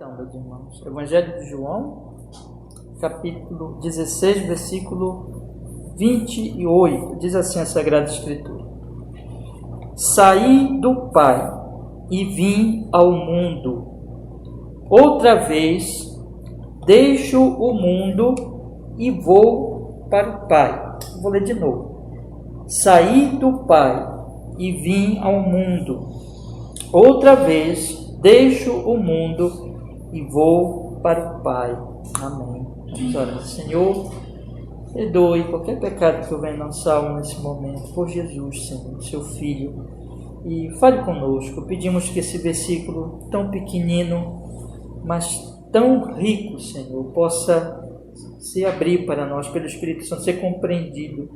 Então, meus irmãos, Evangelho de João, capítulo 16, versículo 28, diz assim a Sagrada Escritura: Saí do Pai e vim ao mundo. Outra vez deixo o mundo e vou para o Pai. Vou ler de novo. Saí do Pai e vim ao mundo. Outra vez deixo o mundo e vou para o Pai. Amém. Vamos orar. Senhor, perdoe qualquer pecado que eu venha lançar nesse momento, por Jesus, Senhor, seu Filho, e fale conosco. Pedimos que esse versículo tão pequenino, mas tão rico, Senhor, possa se abrir para nós pelo Espírito Santo, ser compreendido,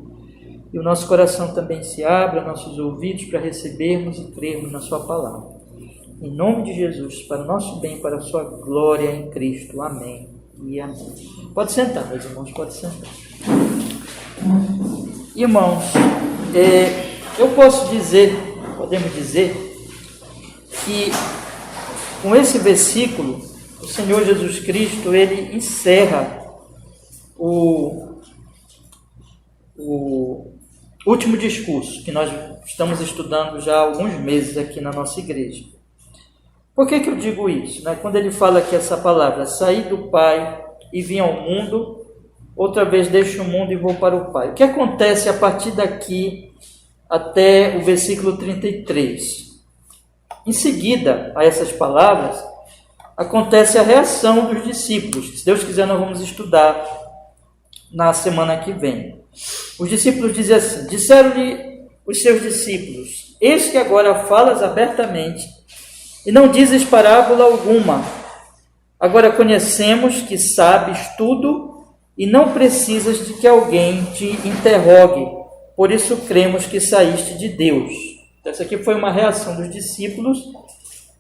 e o nosso coração também se abra, nossos ouvidos, para recebermos e crermos na sua palavra. Em nome de Jesus, para o nosso bem, para a sua glória em Cristo. Amém e amém. Pode sentar, meus irmãos, pode sentar. Irmãos, podemos dizer que com esse versículo, o Senhor Jesus Cristo, ele encerra o último discurso que nós estamos estudando já há alguns meses aqui na nossa igreja. Por que eu digo isso? Quando ele fala aqui essa palavra, saí do Pai e vim ao mundo, outra vez deixo o mundo e vou para o Pai. O que acontece a partir daqui até o versículo 33? Em seguida a essas palavras, acontece a reação dos discípulos, que, se Deus quiser, nós vamos estudar na semana que vem. Os discípulos dizem assim: disseram-lhe os seus discípulos: eis que agora falas abertamente e não dizes parábola alguma. Agora conhecemos que sabes tudo e não precisas de que alguém te interrogue. Por isso cremos que saíste de Deus. Então, essa aqui foi uma reação dos discípulos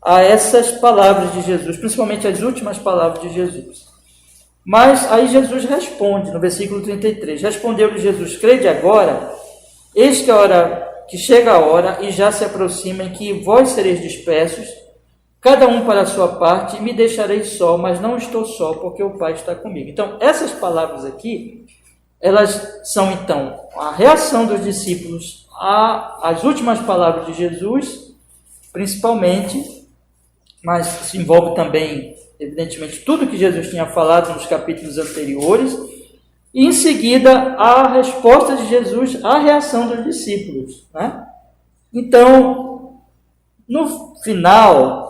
a essas palavras de Jesus, principalmente as últimas palavras de Jesus. Mas aí Jesus responde, no versículo 33, respondeu-lhe Jesus: crede agora, eis que chega a hora e já se aproxima em que vós sereis dispersos, cada um para a sua parte, e me deixareis só, mas não estou só, porque o Pai está comigo. Então, essas palavras aqui, elas são, então, a reação dos discípulos às últimas palavras de Jesus, principalmente, mas se envolve também, evidentemente, tudo que Jesus tinha falado nos capítulos anteriores, e, em seguida, a resposta de Jesus à reação dos discípulos. Então, no final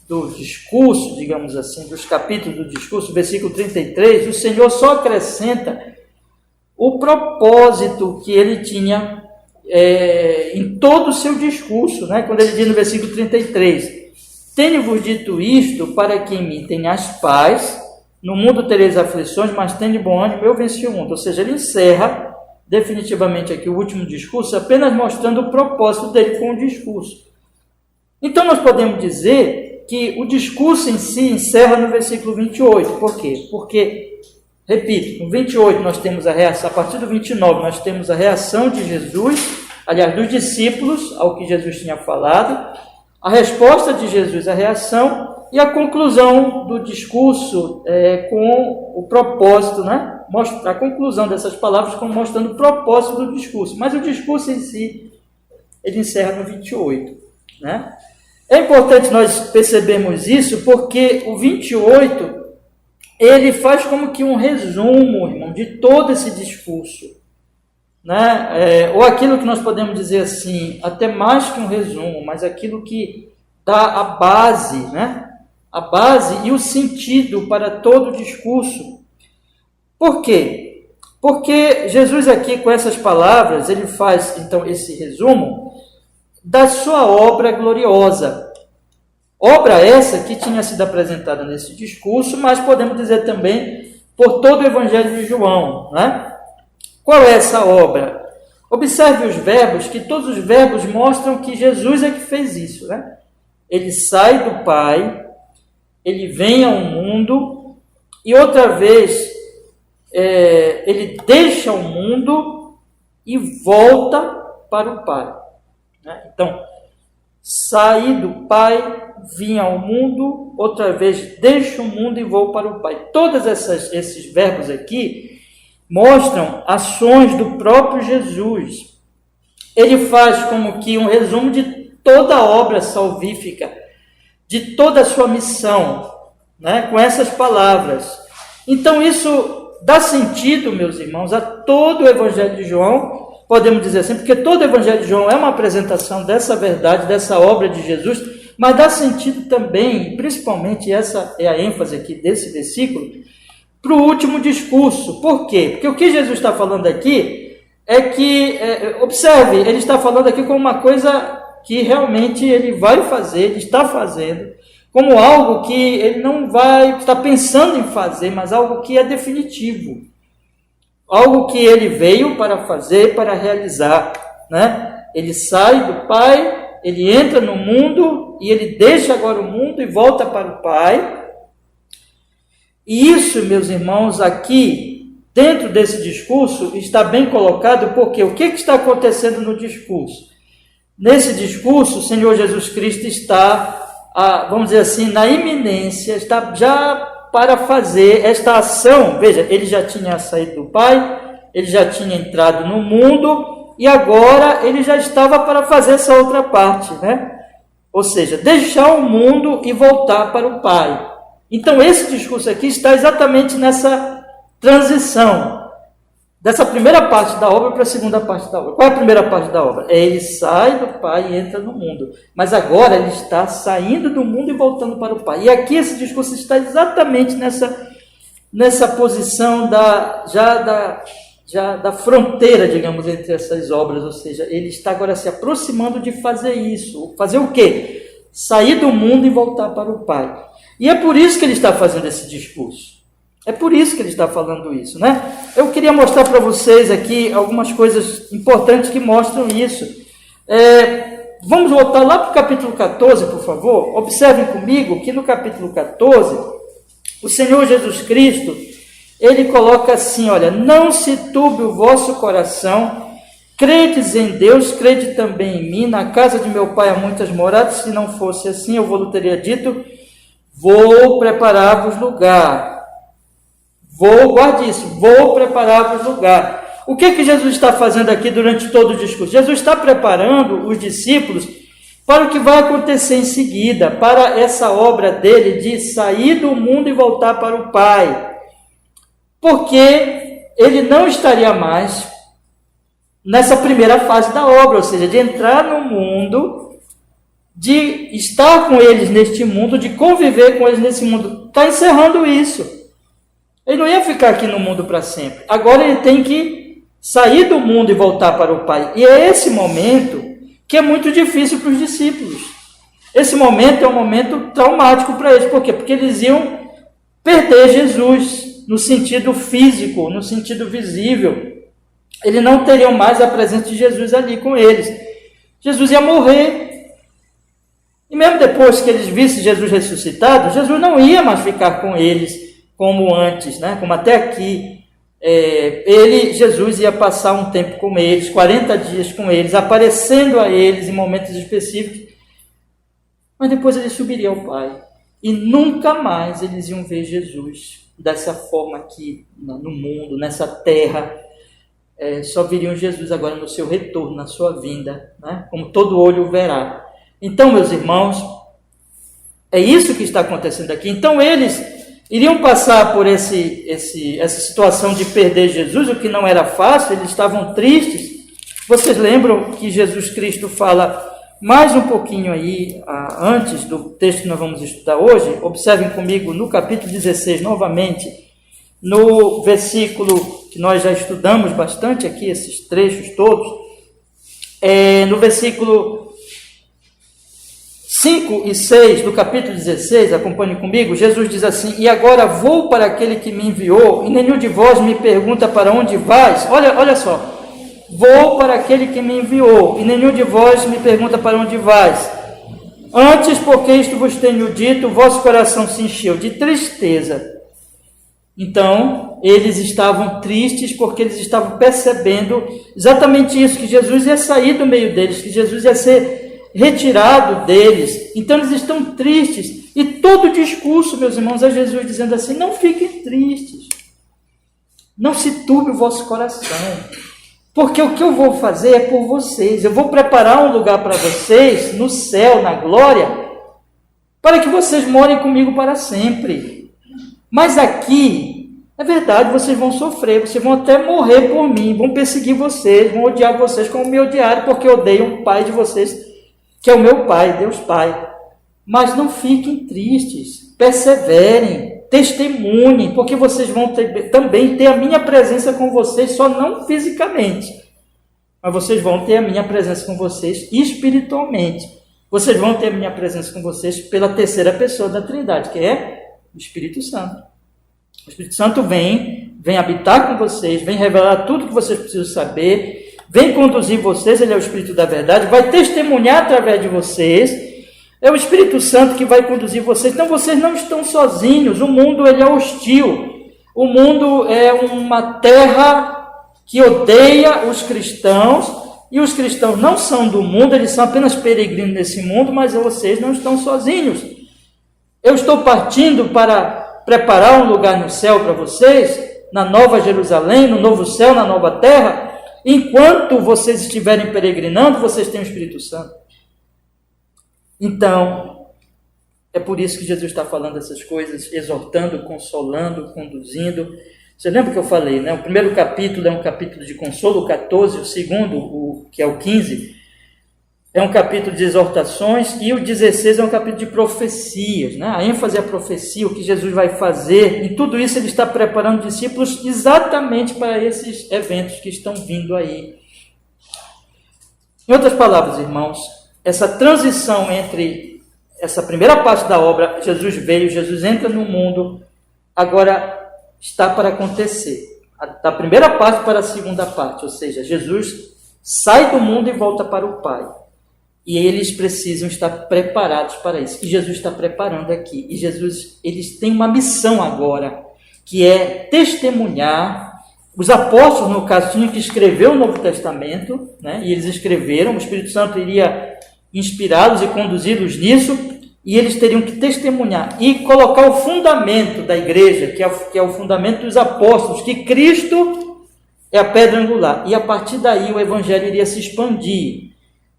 do discurso, digamos assim, dos capítulos do discurso, versículo 33, o Senhor só acrescenta o propósito que ele tinha em todo o seu discurso, quando ele diz no versículo 33, tenho-vos dito isto para que em mim tenhas paz, no mundo tereis aflições, mas tende bom ânimo, eu venci o mundo. Ou seja, ele encerra definitivamente aqui o último discurso, apenas mostrando o propósito dele com o discurso. Então nós podemos dizer que o discurso em si encerra no versículo 28. Por quê? Porque, repito, no 28 nós temos a reação, a partir do 29 nós temos a reação de Jesus, aliás, dos discípulos ao que Jesus tinha falado, a resposta de Jesus à reação e a conclusão do discurso com o propósito, a conclusão dessas palavras como mostrando o propósito do discurso. Mas o discurso em si, ele encerra no 28, É importante nós percebermos isso, porque o 28, ele faz como que um resumo, irmão, de todo esse discurso. Ou aquilo que nós podemos dizer assim, até mais que um resumo, mas aquilo que dá a base, a base e o sentido para todo o discurso. Por quê? Porque Jesus aqui, com essas palavras, ele faz, então, esse resumo da sua obra gloriosa. Obra essa que tinha sido apresentada nesse discurso, mas podemos dizer também por todo o Evangelho de João. Qual é essa obra? Observe os verbos, que todos os verbos mostram que Jesus é que fez isso. Ele sai do Pai, ele vem ao mundo, e outra vez ele deixa o mundo e volta para o Pai. Então, saí do Pai, vim ao mundo, outra vez deixo o mundo e vou para o Pai. Todos esses verbos aqui mostram ações do próprio Jesus. Ele faz como que um resumo de toda a obra salvífica, de toda a sua missão, né, com essas palavras. Então isso dá sentido, meus irmãos, a todo o Evangelho de João, podemos dizer assim, porque todo o Evangelho de João é uma apresentação dessa verdade, dessa obra de Jesus, mas dá sentido também, principalmente essa é a ênfase aqui desse versículo, para o último discurso. Por quê? Porque o que Jesus está falando aqui é que, observe, ele está falando aqui como uma coisa que realmente ele vai fazer, ele está fazendo, como algo que ele não vai estar pensando em fazer, mas algo que é definitivo. Algo que ele veio para fazer, para realizar, né? Ele sai do Pai, ele entra no mundo e ele deixa agora o mundo e volta para o Pai. E isso, meus irmãos, aqui, dentro desse discurso, está bem colocado, porque o que está acontecendo no discurso? Nesse discurso, o Senhor Jesus Cristo está, vamos dizer assim, na iminência, está já para fazer esta ação. Veja, ele já tinha saído do Pai, ele já tinha entrado no mundo, e agora ele já estava para fazer essa outra parte, né? Ou seja, deixar o mundo e voltar para o Pai. Então esse discurso aqui está exatamente nessa transição, dessa primeira parte da obra para a segunda parte da obra. Qual é a primeira parte da obra? Ele sai do Pai e entra no mundo. Mas agora ele está saindo do mundo e voltando para o Pai. E aqui esse discurso está exatamente nessa posição da fronteira, digamos, entre essas obras. Ou seja, ele está agora se aproximando de fazer isso. Fazer o quê? Sair do mundo e voltar para o Pai. E é por isso que ele está fazendo esse discurso. É por isso que ele está falando isso, né? Eu queria mostrar para vocês aqui algumas coisas importantes que mostram isso. Vamos voltar lá para o capítulo 14, por favor. Observem comigo que no capítulo 14, o Senhor Jesus Cristo, ele coloca assim, olha, não se turbe o vosso coração, credes em Deus, crede também em mim, na casa de meu Pai há muitas moradas, se não fosse assim, eu vou teria dito, vou preparar-vos lugar. Guarde isso, vou preparar-vos lugar. O que Jesus está fazendo aqui durante todo o discurso? Jesus está preparando os discípulos para o que vai acontecer em seguida, para essa obra dele de sair do mundo e voltar para o Pai. Porque ele não estaria mais nessa primeira fase da obra, ou seja, de entrar no mundo, de estar com eles neste mundo, de conviver com eles nesse mundo. Está encerrando isso. Ele não ia ficar aqui no mundo para sempre. Agora ele tem que sair do mundo e voltar para o Pai. E é esse momento que é muito difícil para os discípulos. Esse momento é um momento traumático para eles. Por quê? Porque eles iam perder Jesus no sentido físico, no sentido visível. Eles não teriam mais a presença de Jesus ali com eles. Jesus ia morrer. E mesmo depois que eles vissem Jesus ressuscitado, Jesus não ia mais ficar com eles como antes, né? Como até aqui. Jesus ia passar um tempo com eles, 40 dias com eles, aparecendo a eles em momentos específicos, mas depois ele subiria ao Pai. E nunca mais eles iam ver Jesus dessa forma aqui no mundo, nessa terra. Só viriam Jesus agora no seu retorno, na sua vinda, né? Como todo olho o verá. Então, meus irmãos, é isso que está acontecendo aqui. Então, eles iriam passar por essa situação de perder Jesus, o que não era fácil, eles estavam tristes. Vocês lembram que Jesus Cristo fala mais um pouquinho aí, antes do texto que nós vamos estudar hoje? Observem comigo no capítulo 16, novamente, no versículo que nós já estudamos bastante aqui, esses trechos todos, no versículo 5 e 6 do capítulo 16, acompanhe comigo, Jesus diz assim, e agora vou para aquele que me enviou, e nenhum de vós me pergunta para onde vais. Olha só, vou para aquele que me enviou, e nenhum de vós me pergunta para onde vais. Antes, porque isto vos tenho dito, o vosso coração se encheu de tristeza. Então, eles estavam tristes porque eles estavam percebendo exatamente isso, que Jesus ia sair do meio deles, que Jesus ia ser retirado deles. Então eles estão tristes. E todo o discurso, meus irmãos, é Jesus dizendo assim: não fiquem tristes. Não se turbe o vosso coração. Porque o que eu vou fazer é por vocês. Eu vou preparar um lugar para vocês no céu, na glória, para que vocês morem comigo para sempre. Mas aqui, é verdade, vocês vão sofrer, vocês vão até morrer por mim, vão perseguir vocês, vão odiar vocês como me odiaram, porque odeiam o pai de vocês, que é o meu pai, Deus Pai. Mas não fiquem tristes, perseverem, testemunhem, porque vocês vão também ter a minha presença com vocês, só não fisicamente, mas vocês vão ter a minha presença com vocês espiritualmente. Vocês vão ter a minha presença com vocês pela terceira pessoa da Trindade, que é o Espírito Santo. O Espírito Santo vem habitar com vocês, vem revelar tudo que vocês precisam saber, vem conduzir vocês, ele é o Espírito da verdade, vai testemunhar através de vocês. É o Espírito Santo que vai conduzir vocês. Então vocês não estão sozinhos. O mundo ele é hostil. O mundo é uma terra que odeia os cristãos. E os cristãos não são do mundo, eles são apenas peregrinos nesse mundo, mas vocês não estão sozinhos. Eu estou partindo para preparar um lugar no céu para vocês, na Nova Jerusalém, no novo céu, na nova terra. Enquanto vocês estiverem peregrinando, vocês têm o Espírito Santo. Então, é por isso que Jesus está falando essas coisas, exortando, consolando, conduzindo. Você lembra que eu falei, né? O primeiro capítulo é um capítulo de consolo, o 14, o segundo, que é o 15, é um capítulo de exortações, e o 16 é um capítulo de profecias, né? A ênfase é a profecia, o que Jesus vai fazer. Em tudo isso ele está preparando discípulos exatamente para esses eventos que estão vindo aí. Em outras palavras, irmãos, essa transição entre essa primeira parte da obra, Jesus veio, Jesus entra no mundo, agora está para acontecer. Da primeira parte para a segunda parte, ou seja, Jesus sai do mundo e volta para o Pai. E eles precisam estar preparados para isso. E Jesus está preparando aqui. E Jesus, eles têm uma missão agora, que é testemunhar. Os apóstolos, no caso, tinham que escrever o Novo Testamento, né? E eles escreveram, o Espírito Santo iria inspirá-los e conduzi-los nisso, e eles teriam que testemunhar e colocar o fundamento da igreja, que é o fundamento dos apóstolos, que Cristo é a pedra angular, e a partir daí o evangelho iria se expandir.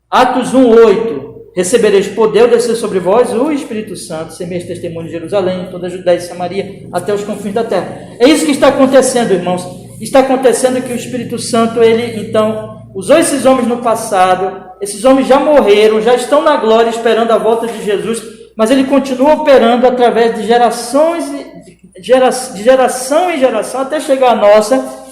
Atos 1:8, recebereis poder, descer sobre vós o Espírito Santo, semeis testemunho de Jerusalém, toda a Judéia e Samaria, até os confins da terra. É isso que está acontecendo, irmãos. Está acontecendo que o Espírito Santo, ele então usou esses homens no passado. Esses homens já morreram, já estão na glória esperando a volta de Jesus, mas ele continua operando através de gerações, de geração em geração, até chegar a nossa.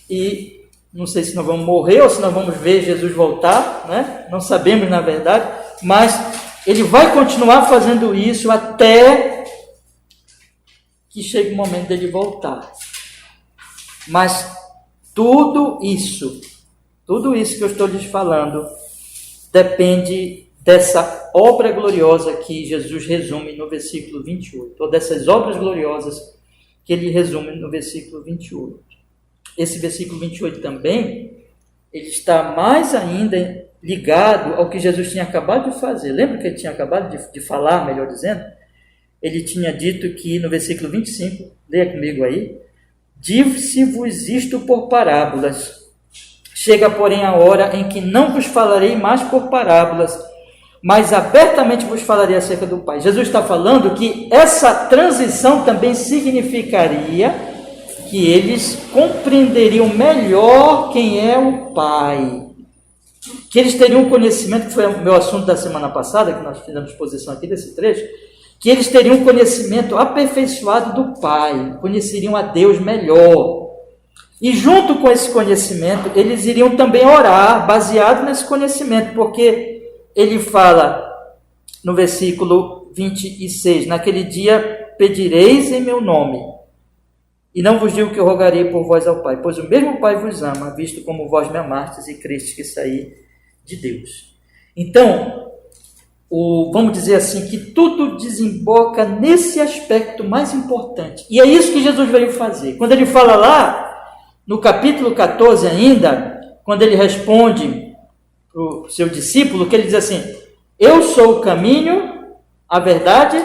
E não sei se nós vamos morrer ou se nós vamos ver Jesus voltar, né? Não sabemos na verdade, mas ele vai continuar fazendo isso até que chegue o momento dele voltar. Mas tudo isso que eu estou lhes falando depende dessa obra gloriosa que Jesus resume no versículo 28, ou dessas obras gloriosas que ele resume no versículo 28. Esse versículo 28 também, ele está mais ainda ligado ao que Jesus tinha acabado de fazer. Lembra que ele tinha acabado de falar, melhor dizendo? Ele tinha dito que no versículo 25, leia comigo aí, disse-vos isto por parábolas. Chega, porém, a hora em que não vos falarei mais por parábolas, mas abertamente vos falarei acerca do Pai. Jesus está falando que essa transição também significaria que eles compreenderiam melhor quem é o Pai. Que eles teriam um conhecimento, que foi o meu assunto da semana passada, que nós fizemos exposição aqui desse trecho, que eles teriam um conhecimento aperfeiçoado do Pai, conheceriam a Deus melhor. E junto com esse conhecimento, eles iriam também orar, baseado nesse conhecimento, porque ele fala no versículo 26, naquele dia pedireis em meu nome, e não vos digo que eu rogarei por vós ao Pai, pois o mesmo Pai vos ama, visto como vós me amastes e crestes que saí de Deus. Então, vamos dizer assim, que tudo desemboca nesse aspecto mais importante. E é isso que Jesus veio fazer. Quando ele fala lá, no capítulo 14 ainda, quando ele responde o seu discípulo, que ele diz assim: eu sou o caminho, a verdade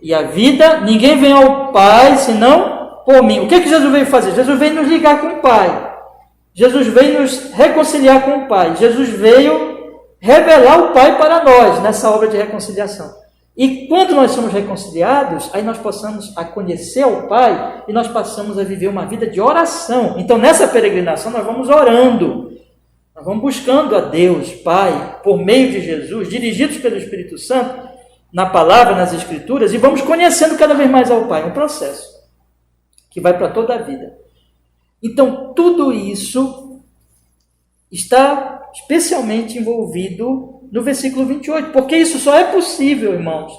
e a vida, ninguém vem ao Pai senão por mim. O que Jesus veio fazer? Jesus veio nos ligar com o Pai. Jesus veio nos reconciliar com o Pai. Jesus veio revelar o Pai para nós nessa obra de reconciliação. E quando nós somos reconciliados, aí nós passamos a conhecer o Pai e nós passamos a viver uma vida de oração. Então, nessa peregrinação, nós vamos orando, nós vamos buscando a Deus, Pai, por meio de Jesus, dirigidos pelo Espírito Santo, na palavra, nas Escrituras, e vamos conhecendo cada vez mais ao Pai. Um processo que vai para toda a vida. Então, tudo isso está especialmente envolvido no versículo 28, porque isso só é possível, irmãos,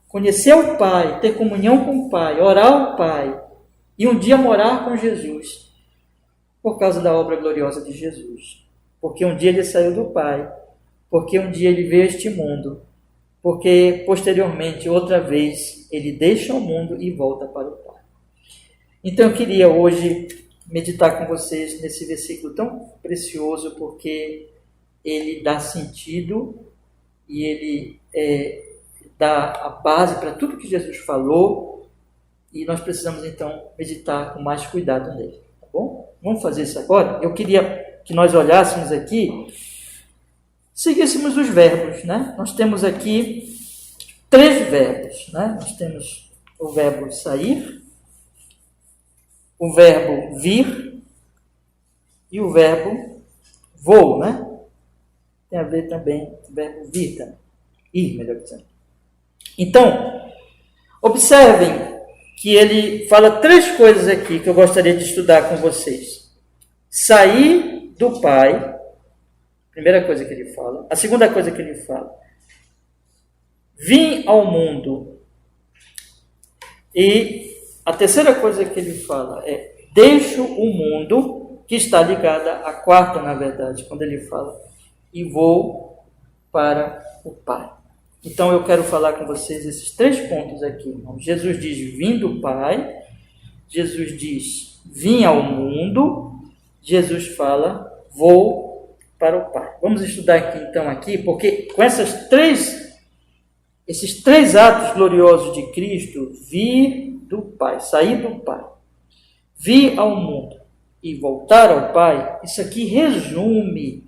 conhecer o Pai, ter comunhão com o Pai, orar ao Pai, e um dia morar com Jesus, por causa da obra gloriosa de Jesus, porque um dia ele saiu do Pai, porque um dia ele veio a este mundo, porque posteriormente, outra vez, ele deixa o mundo e volta para o Pai. Então eu queria hoje meditar com vocês nesse versículo tão precioso, porque ele dá sentido e ele dá a base para tudo que Jesus falou, e nós precisamos então meditar com mais cuidado nele, tá bom? Vamos fazer isso agora? Eu queria que nós olhássemos aqui, seguíssemos os verbos, né? Nós temos aqui 3 verbos, né? Nós temos o verbo sair, o verbo vir e o verbo vou, né? Tem a ver também com o verbo vir também. Ir, melhor dizendo. Então, observem que ele fala 3 coisas aqui que eu gostaria de estudar com vocês. Sair do Pai, primeira coisa que ele fala. A segunda coisa que ele fala: vim ao mundo. E a terceira coisa que ele fala é: deixo o mundo, que está ligada à quarta, na verdade, quando ele fala: e vou para o Pai. Então eu quero falar com vocês esses 3 pontos aqui, irmãos. Jesus diz: vim do Pai. Jesus diz: vim ao mundo. Jesus fala: vou para o Pai. Vamos estudar aqui, porque com esses três atos gloriosos de Cristo, vir do Pai, sair do Pai, vir ao mundo e voltar ao Pai, isso aqui resume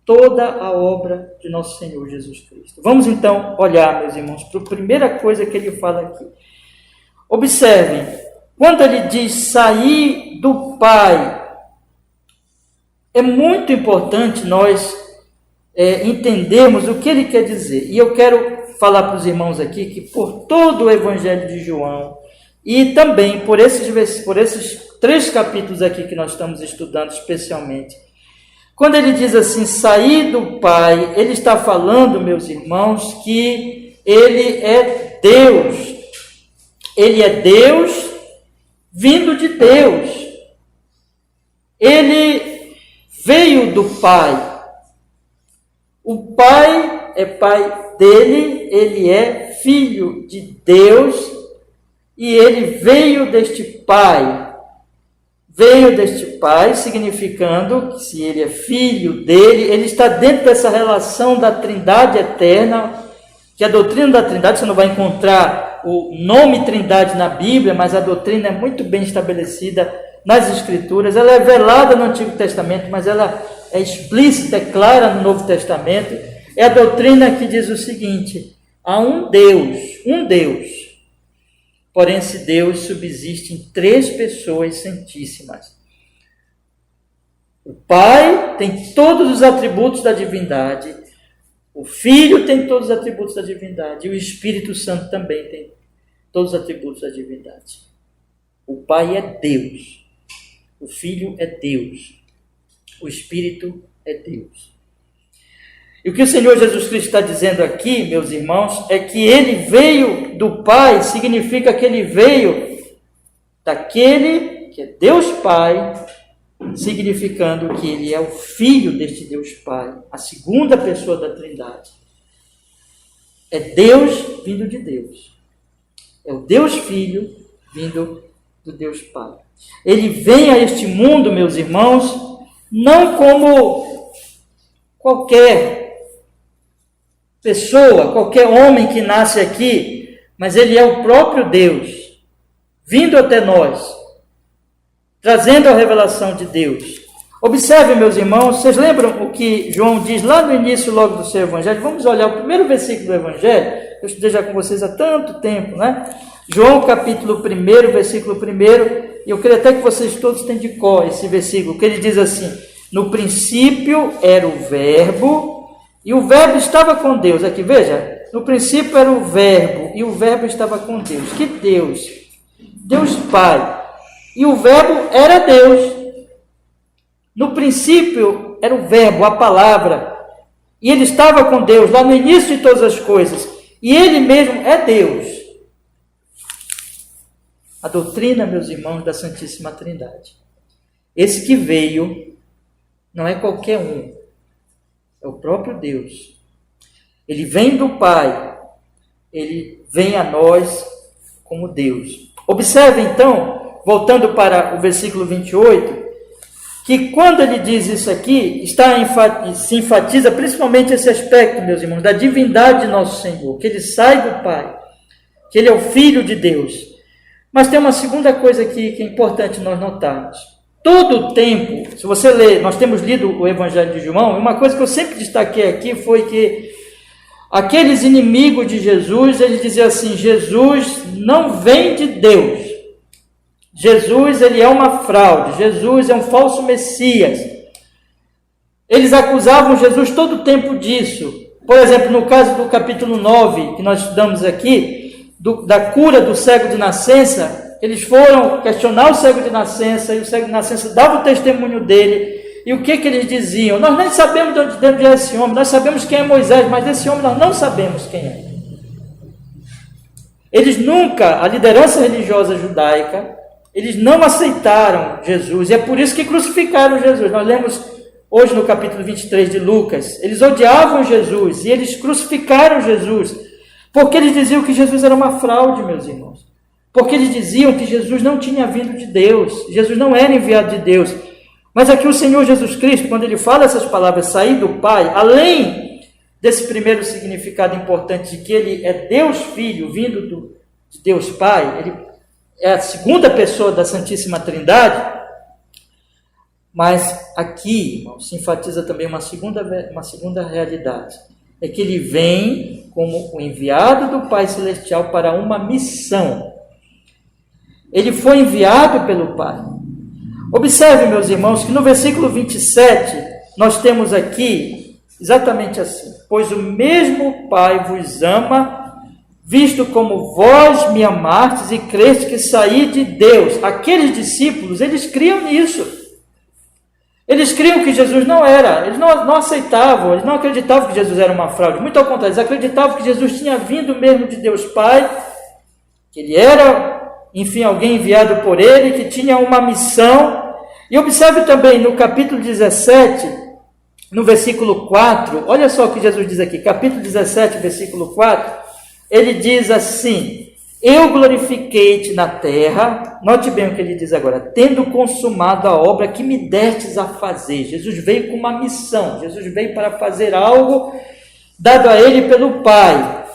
toda a obra de nosso Senhor Jesus Cristo. Vamos então olhar, meus irmãos, para a primeira coisa que ele fala aqui. Observem, quando ele diz sair do Pai, é muito importante nós entendermos o que ele quer dizer. E eu quero falar para os irmãos aqui que por todo o Evangelho de João e também por esses 3 capítulos aqui que nós estamos estudando especialmente, quando ele diz assim, sair do Pai, ele está falando, meus irmãos, que ele é Deus. Ele é Deus vindo de Deus. Ele veio do Pai. O Pai é Pai dele, ele é filho de Deus e ele veio deste Pai. Veio deste Pai, significando que se ele é filho dele, ele está dentro dessa relação da Trindade eterna, que a doutrina da Trindade, você não vai encontrar o nome Trindade na Bíblia, mas a doutrina é muito bem estabelecida nas Escrituras, ela é velada no Antigo Testamento, mas ela é explícita, é clara no Novo Testamento. É a doutrina que diz o seguinte: há um Deus. Porém, esse Deus subsiste em 3 pessoas santíssimas. O Pai tem todos os atributos da divindade, o Filho tem todos os atributos da divindade, e o Espírito Santo também tem todos os atributos da divindade. O Pai é Deus, o Filho é Deus, o Espírito é Deus. E o que o Senhor Jesus Cristo está dizendo aqui, meus irmãos, é que ele veio do Pai, significa que ele veio daquele que é Deus Pai, significando que ele é o Filho deste Deus Pai, a segunda pessoa da Trindade. É Deus vindo de Deus. É o Deus Filho vindo do Deus Pai. Ele vem a este mundo, meus irmãos, não como qualquer pessoa, qualquer homem que nasce aqui, mas ele é o próprio Deus, vindo até nós, trazendo a revelação de Deus. Observe, meus irmãos, vocês lembram o que João diz lá no início, logo do seu evangelho? Vamos olhar o primeiro versículo do evangelho. Eu estudei já com vocês há tanto tempo, né? João capítulo 1, versículo 1, e eu queria até que vocês todos tenham de cor esse versículo, que ele diz assim: no princípio era o verbo, e o verbo estava com Deus. Aqui, veja, no princípio era o verbo, e o verbo estava com Deus. Que Deus? Deus Pai. E o verbo era Deus. No princípio era o verbo, a palavra, e ele estava com Deus lá no início de todas as coisas, e ele mesmo é Deus. A doutrina, meus irmãos, da Santíssima Trindade. Esse que veio não é qualquer um, é o próprio Deus. Ele vem do Pai, ele vem a nós como Deus. Observe então, voltando para o versículo 28, que quando ele diz isso aqui, se enfatiza principalmente esse aspecto, meus irmãos, da divindade de nosso Senhor, que ele sai do Pai, que ele é o Filho de Deus. Mas tem uma segunda coisa aqui que é importante nós notarmos. Todo o tempo, se você ler, nós temos lido o Evangelho de João, e uma coisa que eu sempre destaquei aqui foi que aqueles inimigos de Jesus, eles diziam assim: Jesus não vem de Deus. Jesus, ele é uma fraude. Jesus é um falso Messias. Eles acusavam Jesus todo o tempo disso. Por exemplo, no caso do capítulo 9, que nós estudamos aqui, da cura do cego de nascença, eles foram questionar o cego de nascença, e o cego de nascença dava o testemunho dele. E o que eles diziam? Nós nem sabemos de onde é esse homem, nós sabemos quem é Moisés, mas desse homem nós não sabemos quem é. Eles nunca, a liderança religiosa judaica, eles não aceitaram Jesus, e é por isso que crucificaram Jesus. Nós lemos hoje no capítulo 23 de Lucas, eles odiavam Jesus, e eles crucificaram Jesus, porque eles diziam que Jesus era uma fraude, meus irmãos. Porque eles diziam que Jesus não tinha vindo de Deus, Jesus não era enviado de Deus. Mas aqui o Senhor Jesus Cristo, quando ele fala essas palavras, sair do Pai, além desse primeiro significado importante de que ele é Deus Filho, vindo de Deus Pai, ele é a segunda pessoa da Santíssima Trindade, mas aqui, irmão, se enfatiza também uma segunda realidade, é que ele vem como o enviado do Pai Celestial para uma missão. Ele foi enviado pelo Pai. Observe, meus irmãos, que no versículo 27, nós temos aqui exatamente assim: pois o mesmo Pai vos ama, visto como vós me amastes e creste que saí de Deus. Aqueles discípulos, eles criam nisso. Eles criam que Jesus não era, eles não aceitavam, eles não acreditavam que Jesus era uma fraude. Muito ao contrário, eles acreditavam que Jesus tinha vindo mesmo de Deus Pai, que ele era, enfim, alguém enviado por ele, que tinha uma missão. E observe também no capítulo 17, no versículo 4, olha só o que Jesus diz aqui, capítulo 17, versículo 4, ele diz assim: eu glorifiquei-te na terra, note bem o que ele diz agora, tendo consumado a obra que me destes a fazer. Jesus veio com uma missão, Jesus veio para fazer algo dado a ele pelo Pai.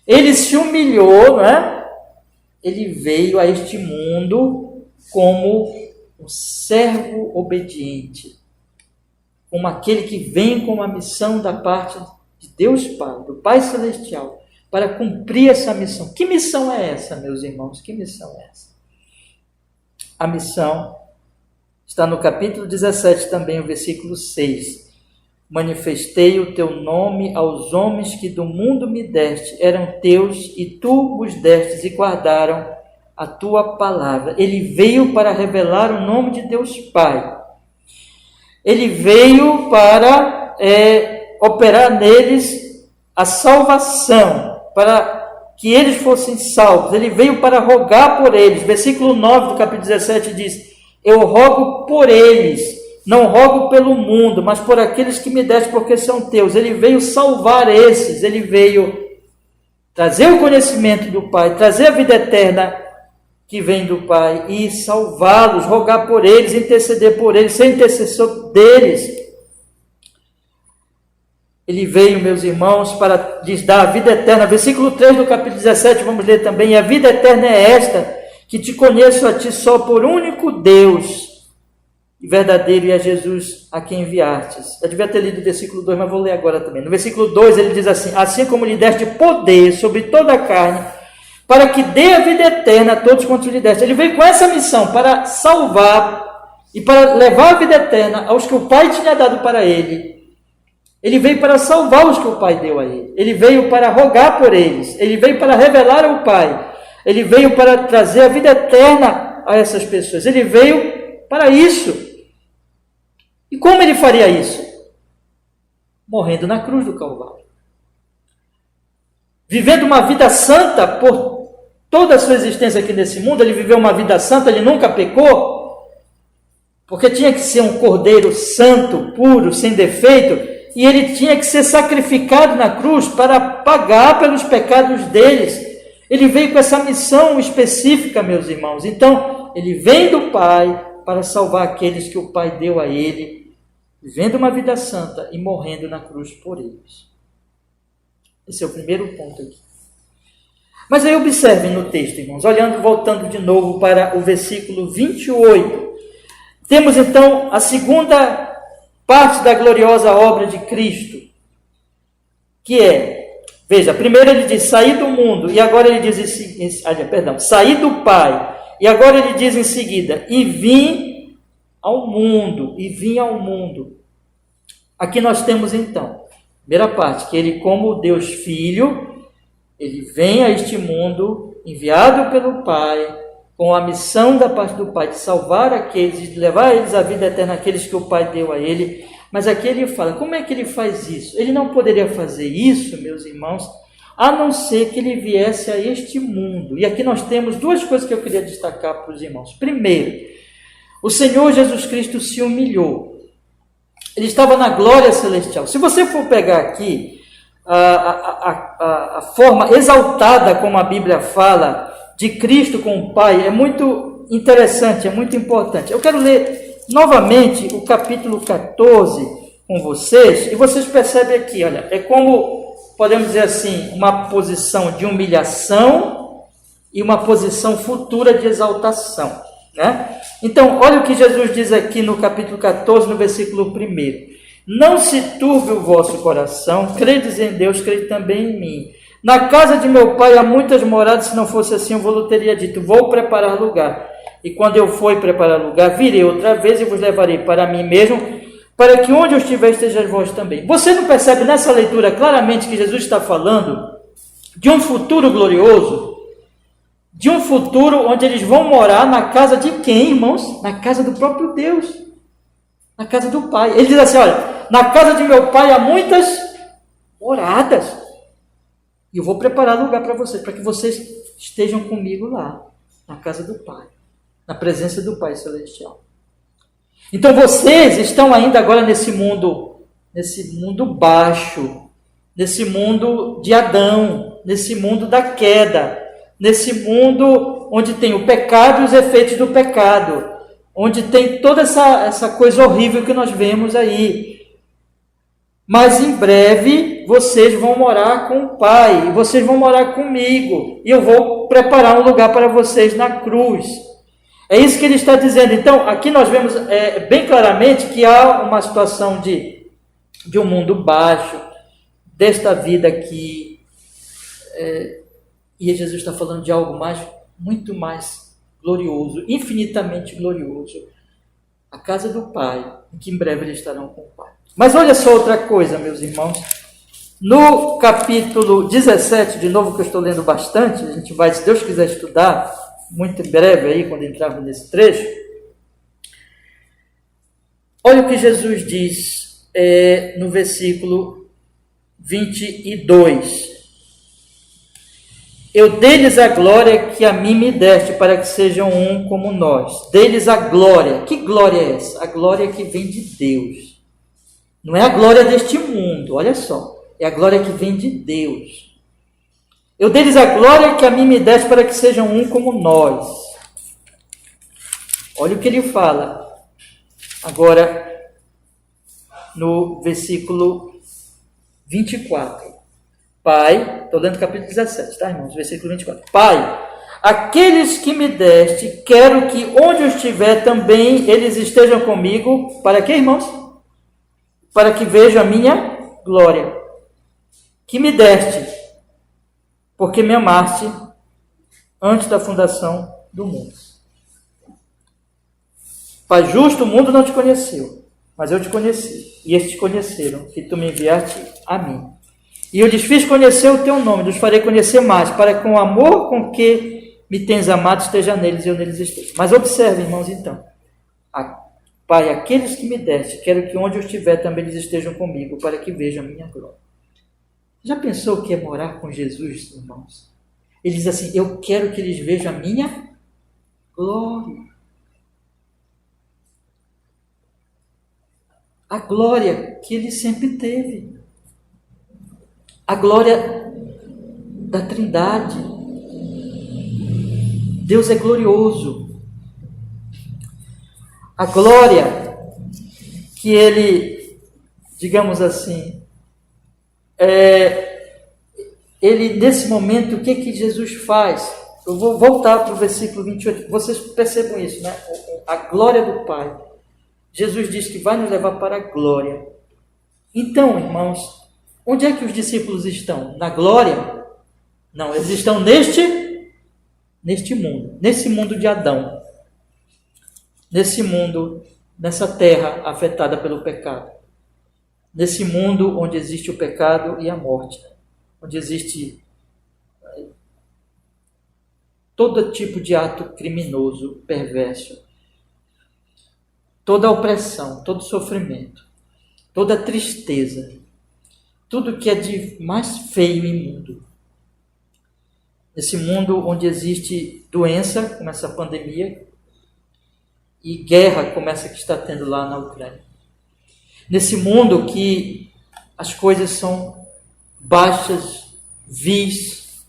Ele se humilhou, não é? Ele veio a este mundo como um servo obediente, como aquele que vem com uma missão da parte de Deus Pai, do Pai Celestial, para cumprir essa missão. Que missão é essa, meus irmãos? Que missão é essa? A missão está no capítulo 17 também, o versículo 6. Manifestei o teu nome aos homens que do mundo me deste, eram teus, e tu os destes e guardaram a tua palavra. Ele veio para revelar o nome de Deus Pai. Ele veio para operar neles a salvação, para que eles fossem salvos. Ele veio para rogar por eles. Versículo 9 do capítulo 17 diz: eu rogo por eles, não rogo pelo mundo, mas por aqueles que me deste, porque são teus. Ele veio salvar esses, ele veio trazer o conhecimento do Pai, trazer a vida eterna que vem do Pai e salvá-los, rogar por eles, interceder por eles, ser intercessor deles. Ele veio, meus irmãos, para lhes dar a vida eterna. Versículo 3 do capítulo 17, vamos ler também. E a vida eterna é esta, que te conheço a ti só por único Deus e verdadeiro, e a Jesus a quem enviastes. Eu devia ter lido o versículo 2, mas vou ler agora também. No versículo 2 ele diz assim: assim como lhe deste poder sobre toda a carne, para que dê a vida eterna a todos quantos lhe deste. Ele veio com essa missão para salvar e para levar a vida eterna aos que o Pai tinha dado para ele. Ele veio para salvar os que o Pai deu a ele. Ele veio para rogar por eles. Ele veio para revelar ao Pai. Ele veio para trazer a vida eterna a essas pessoas. Ele veio para isso. E como ele faria isso? Morrendo na cruz do Calvário. Vivendo uma vida santa por toda a sua existência aqui nesse mundo. Ele viveu uma vida santa, ele nunca pecou. Porque tinha que ser um cordeiro santo, puro, sem defeito. E ele tinha que ser sacrificado na cruz para pagar pelos pecados deles. Ele veio com essa missão específica, meus irmãos. Então, ele vem do Pai para salvar aqueles que o Pai deu a ele, vivendo uma vida santa e morrendo na cruz por eles. Esse é o primeiro ponto aqui. Mas aí observem no texto, irmãos, voltando de novo para o versículo 28. Temos então a segunda parte da gloriosa obra de Cristo, que é, veja, primeiro ele diz, sair do mundo, e agora ele diz, sair do Pai, e agora ele diz em seguida, e vim ao mundo. Aqui nós temos então, primeira parte, que ele como Deus Filho, ele vem a este mundo, enviado pelo Pai, com a missão da parte do Pai de salvar aqueles, de levar eles à vida eterna, aqueles que o Pai deu a ele. Mas aqui ele fala, como é que ele faz isso? Ele não poderia fazer isso, meus irmãos, a não ser que ele viesse a este mundo. E aqui nós temos duas coisas que eu queria destacar para os irmãos. Primeiro, o Senhor Jesus Cristo se humilhou. Ele estava na glória celestial. Se você for pegar aqui a forma exaltada como a Bíblia fala de Cristo com o Pai, é muito interessante, é muito importante. Eu quero ler novamente o capítulo 14 com vocês, e vocês percebem aqui, olha, é como, podemos dizer assim, uma posição de humilhação e uma posição futura de exaltação, né? Então, olha o que Jesus diz aqui no capítulo 14, no versículo 1. Não se turbe o vosso coração, credes em Deus, crede também em mim. Na casa de meu pai há muitas moradas, se não fosse assim eu vou teria dito, vou preparar lugar. E quando eu for preparar lugar, virei outra vez e vos levarei para mim mesmo, para que onde eu estiver estejais vós também. Você não percebe nessa leitura claramente que Jesus está falando de um futuro glorioso? De um futuro onde eles vão morar na casa de quem, irmãos? Na casa do próprio Deus. Na casa do Pai. Ele diz assim, olha, na casa de meu Pai há muitas moradas. E eu vou preparar lugar para vocês, para que vocês estejam comigo lá, na casa do Pai, na presença do Pai Celestial. Então vocês estão ainda agora nesse mundo baixo, nesse mundo de Adão, nesse mundo da queda, nesse mundo onde tem o pecado e os efeitos do pecado, onde tem toda essa coisa horrível que nós vemos aí. Mas em breve vocês vão morar com o Pai, e vocês vão morar comigo, e eu vou preparar um lugar para vocês na cruz. É isso que ele está dizendo. Então, aqui nós vemos bem claramente que há uma situação de um mundo baixo, desta vida aqui, e Jesus está falando de algo muito mais glorioso, infinitamente glorioso, a casa do Pai, em que em breve eles estarão com o Pai. Mas olha só outra coisa, meus irmãos, no capítulo 17, de novo que eu estou lendo bastante, a gente vai, se Deus quiser estudar, muito em breve aí, quando entrarmos nesse trecho, olha o que Jesus diz no versículo 22. Eu dei-lhes a glória que a mim me deste, para que sejam um como nós. Dei-lhes a glória. Que glória é essa? A glória que vem de Deus. Não é a glória deste mundo, olha só. É a glória que vem de Deus. Eu dei-lhes a glória que a mim me deste, para que sejam um como nós. Olha o que ele fala. Agora, no versículo 24. Pai, estou lendo o capítulo 17, tá, irmãos? Versículo 24. Pai, aqueles que me deste, quero que onde eu estiver também eles estejam comigo. Para quê, irmãos? Para que vejam a minha glória. Que me deste, porque me amaste antes da fundação do mundo. Pai justo, o mundo não te conheceu, mas eu te conheci, e estes te conheceram, que tu me enviaste a mim. E eu lhes fiz conhecer o teu nome, os farei conhecer mais, para que com o amor com que me tens amado esteja neles e eu neles esteja. Mas observe, irmãos, então. Pai, aqueles que me deste, quero que onde eu estiver também eles estejam comigo, para que vejam a minha glória. Já pensou o que é morar com Jesus, irmãos? Ele diz assim, eu quero que eles vejam a minha glória. A glória que ele sempre teve. A glória da Trindade. Deus é glorioso. A glória que ele, digamos assim, ele nesse momento, o que Jesus faz? Eu vou voltar para o versículo 28. Vocês percebam isso, né? A glória do Pai. Jesus diz que vai nos levar para a glória. Então, irmãos, onde é que os discípulos estão? Na glória? Não, eles estão neste mundo, nesse mundo de Adão. Nesse mundo, nessa terra afetada pelo pecado. Nesse mundo onde existe o pecado e a morte. Onde existe todo tipo de ato criminoso, perverso. Toda a opressão, todo sofrimento, toda a tristeza, tudo que é de mais feio e imundo. Nesse mundo onde existe doença, como essa pandemia, e guerra, como essa que está tendo lá na Ucrânia. Nesse mundo que as coisas são baixas, vis,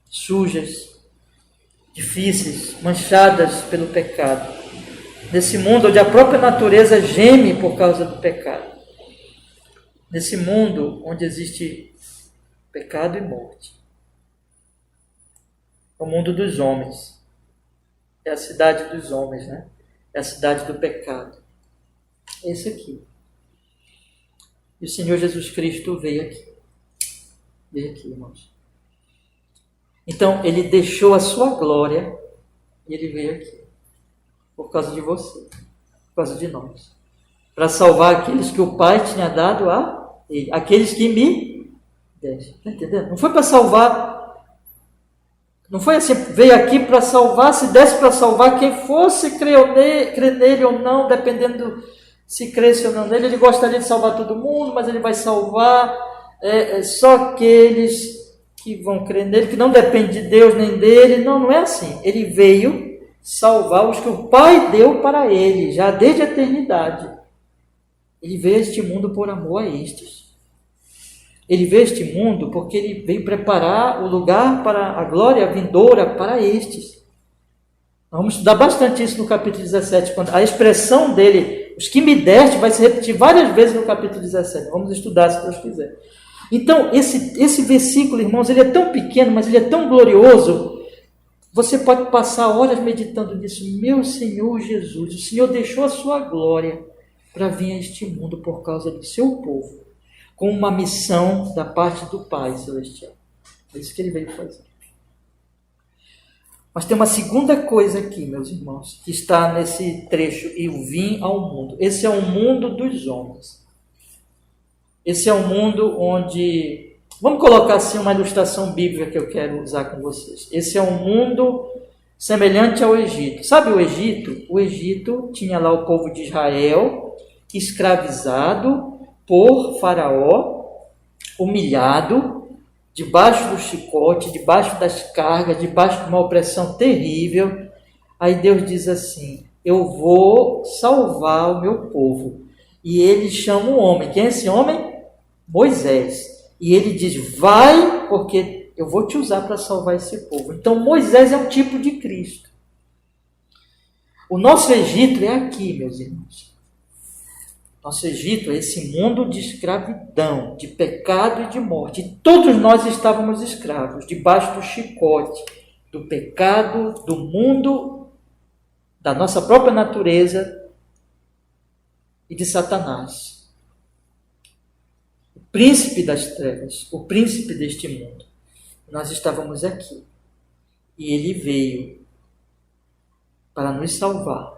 sujas, difíceis, manchadas pelo pecado. Nesse mundo onde a própria natureza geme por causa do pecado. Nesse mundo onde existe pecado e morte. É o mundo dos homens. É a cidade dos homens, né? É a cidade do pecado. É esse aqui. E o Senhor Jesus Cristo veio aqui. Veio aqui, irmãos. Então, ele deixou a sua glória e ele veio aqui. Por causa de você, por causa de nós. Para salvar aqueles que o Pai tinha dado a ele. Aqueles que me deste. Está entendendo? Não foi para salvar. Não foi assim, veio aqui para salvar, se desse para salvar quem fosse crer nele ou não, dependendo se cresce ou não nele. Ele gostaria de salvar todo mundo, mas ele vai salvar só aqueles que vão crer nele, que não depende de Deus nem dele. Não, não é assim. Ele veio salvar os que o Pai deu para ele, já desde a eternidade. Ele veio a este mundo por amor a estes. Ele veio a este mundo porque ele veio preparar o lugar para a glória vindoura para estes. Nós vamos estudar bastante isso no capítulo 17, quando a expressão dele, os que me deste, vai se repetir várias vezes no capítulo 17. Vamos estudar, se Deus quiser. Então, esse versículo, irmãos, ele é tão pequeno, mas ele é tão glorioso. Você pode passar horas meditando nisso. Meu Senhor Jesus, o Senhor deixou a sua glória para vir a este mundo por causa do seu povo, com uma missão da parte do Pai Celestial. É isso que ele veio fazer. Mas tem uma segunda coisa aqui, meus irmãos, que está nesse trecho, eu vim ao mundo. Esse é o mundo dos homens. Esse é o mundo onde... Vamos colocar assim uma ilustração bíblica que eu quero usar com vocês. Esse é um mundo semelhante ao Egito. Sabe o Egito? O Egito tinha lá o povo de Israel, escravizado por Faraó, humilhado, debaixo do chicote, debaixo das cargas, debaixo de uma opressão terrível. Aí Deus diz assim, eu vou salvar o meu povo. E ele chama um homem. Quem é esse homem? Moisés. E ele diz, vai, porque eu vou te usar para salvar esse povo. Então Moisés é um tipo de Cristo. O nosso Egito é aqui, meus irmãos. Nosso Egito é esse mundo de escravidão, de pecado e de morte. E todos nós estávamos escravos, debaixo do chicote, do pecado, do mundo, da nossa própria natureza e de Satanás. O príncipe das trevas, o príncipe deste mundo. Nós estávamos aqui. E ele veio para nos salvar.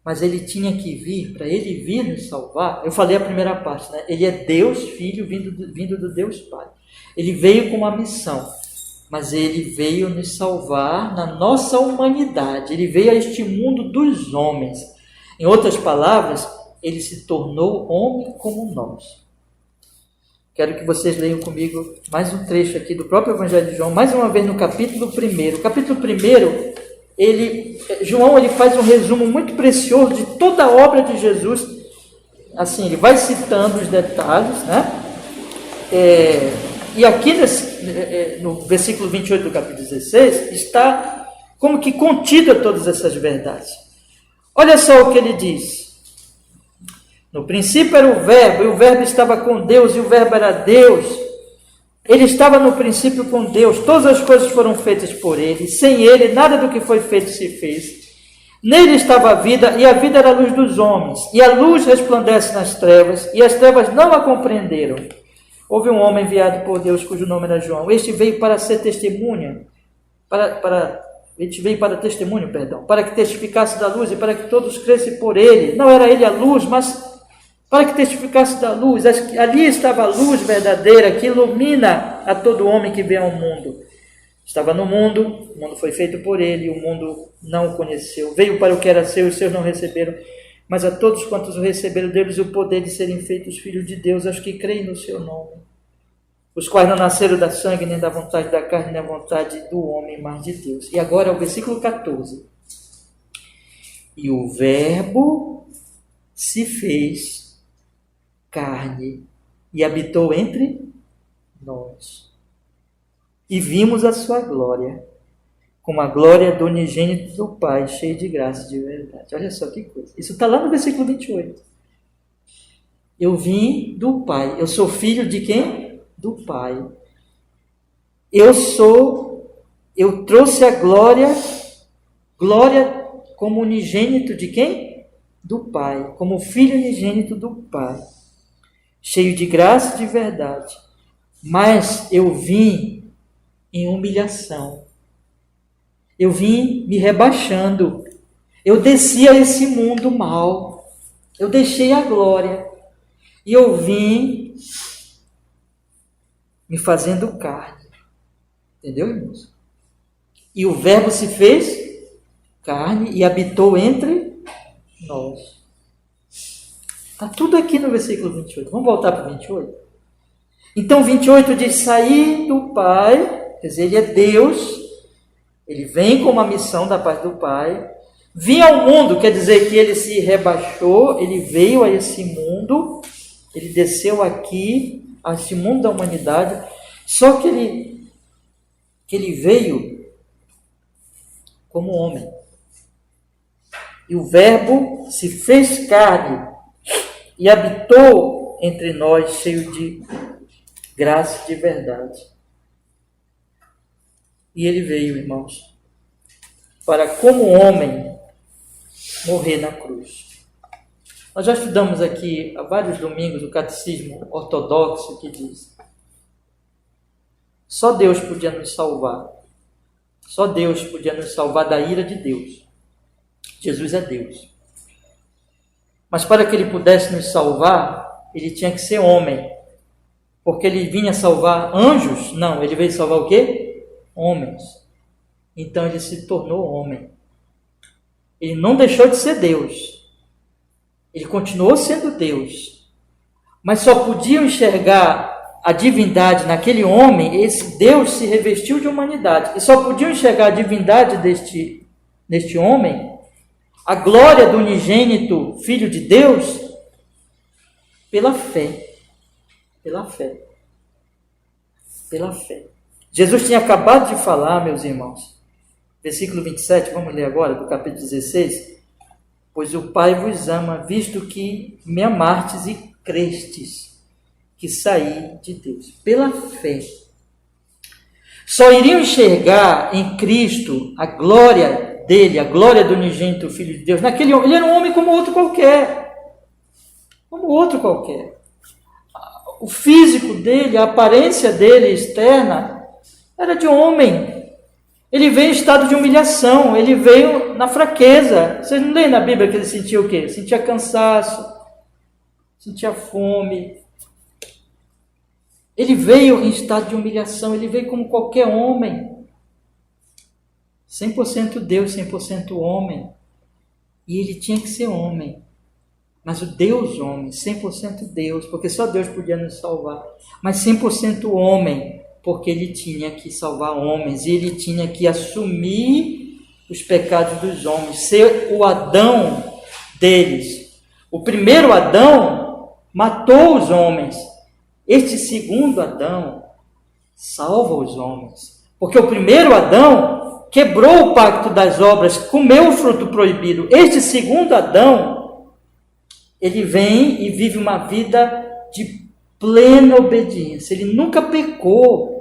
Mas ele tinha que vir, para ele vir nos salvar. Eu falei a primeira parte, né? Ele é Deus, Filho, vindo do Deus Pai. Ele veio com uma missão, mas ele veio nos salvar na nossa humanidade. Ele veio a este mundo dos homens. Em outras palavras, ele se tornou homem como nós. Quero que vocês leiam comigo mais um trecho aqui do próprio Evangelho de João, mais uma vez no capítulo 1. O capítulo 1, João faz um resumo muito precioso de toda a obra de Jesus. Assim, ele vai citando os detalhes, né? E aqui no versículo 28 do capítulo 16, está como que contida todas essas verdades. Olha só o que ele diz. No princípio era o Verbo, e o Verbo estava com Deus, e o Verbo era Deus. Ele estava no princípio com Deus, todas as coisas foram feitas por ele, sem ele nada do que foi feito se fez. Nele estava a vida, e a vida era a luz dos homens, e a luz resplandece nas trevas, e as trevas não a compreenderam. Houve um homem enviado por Deus, cujo nome era João. Este veio para ser testemunha, para que testificasse da luz e para que todos crescem por ele. Não era ele a luz, mas para que testificasse da luz. Ali estava a luz verdadeira que ilumina a todo homem que vem ao mundo. Estava no mundo, o mundo foi feito por ele, o mundo não o conheceu. Veio para o que era seu, os seus não receberam. Mas a todos quantos o receberam, deu-lhes o poder de serem feitos filhos de Deus, aos que creem no seu nome. Os quais não nasceram da sangue, nem da vontade da carne, nem da vontade do homem, mas de Deus. E agora o versículo 14. E o Verbo se fez carne e habitou entre nós. E vimos a sua glória, como a glória do unigênito do Pai, cheio de graça e de verdade. Olha só que coisa. Isso está lá no versículo 28. Eu vim do Pai. Eu sou filho de quem? Do Pai. Eu trouxe a glória como unigênito de quem? Do Pai. Como filho unigênito do Pai. Cheio de graça e de verdade. Mas eu vim em humilhação. Eu vim me rebaixando. Eu desci a esse mundo mal. Eu deixei a glória. E eu vim me fazendo carne. Entendeu, irmãos? E o Verbo se fez carne e habitou entre nós. Está tudo aqui no versículo 28. Vamos voltar para o 28? Então, 28 diz: sair do Pai, quer dizer, ele é Deus, ele vem com uma missão da parte do Pai, vinha ao mundo, quer dizer que ele se rebaixou, ele veio a esse mundo, ele desceu aqui, a esse mundo da humanidade, só que ele veio como homem. E o Verbo se fez carne e habitou entre nós, cheio de graça e de verdade. E ele veio, irmãos, para como homem morrer na cruz. Nós já estudamos aqui há vários domingos o catecismo ortodoxo que diz: só Deus podia nos salvar. Só Deus podia nos salvar da ira de Deus. Jesus é Deus. Mas para que ele pudesse nos salvar, ele tinha que ser homem. Porque ele vinha salvar anjos? Não, ele veio salvar o quê? Homens. Então ele se tornou homem. Ele não deixou de ser Deus. Ele continuou sendo Deus. Mas só podiam enxergar a divindade naquele homem. Esse Deus se revestiu de humanidade. E só podiam enxergar a divindade deste homem, a glória do unigênito Filho de Deus, pela fé. Pela fé. Pela fé. Jesus tinha acabado de falar, meus irmãos, versículo 27, vamos ler agora, do capítulo 16. pois o Pai vos ama, visto que me amastes e crestes que saí de Deus. Pela fé. Só iriam enxergar em Cristo a glória dele, a glória do unigênito Filho de Deus. Naquele homem, ele era um homem como outro qualquer. Como outro qualquer. O físico dele, a aparência dele externa, era de homem. Ele veio em estado de humilhação, ele veio na fraqueza. Vocês não leem na Bíblia que ele sentia o quê? Sentia cansaço, sentia fome. Ele veio em estado de humilhação, ele veio como qualquer homem. 100% Deus, 100% homem. E ele tinha que ser homem. Mas o Deus homem, 100% Deus, porque só Deus podia nos salvar. Mas 100% homem, porque ele tinha que salvar homens, e ele tinha que assumir os pecados dos homens, ser o Adão deles. O primeiro Adão matou os homens. Este segundo Adão salva os homens. Porque o primeiro Adão quebrou o pacto das obras, comeu o fruto proibido. Este segundo Adão, ele vem e vive uma vida de plena obediência. Ele nunca pecou.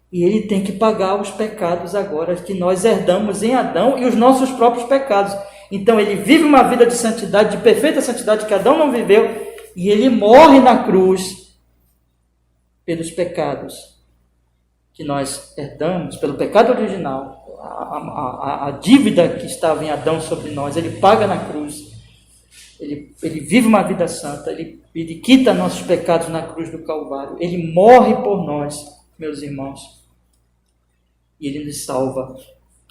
E ele tem que pagar os pecados agora que nós herdamos em Adão e os nossos próprios pecados. Então ele vive uma vida de santidade, de perfeita santidade que Adão não viveu, e ele morre na cruz pelos pecados que nós herdamos, pelo pecado original, a dívida que estava em Adão sobre nós, ele paga na cruz. Ele vive uma vida santa, ele quita nossos pecados na cruz do Calvário, ele morre por nós, meus irmãos, e ele nos salva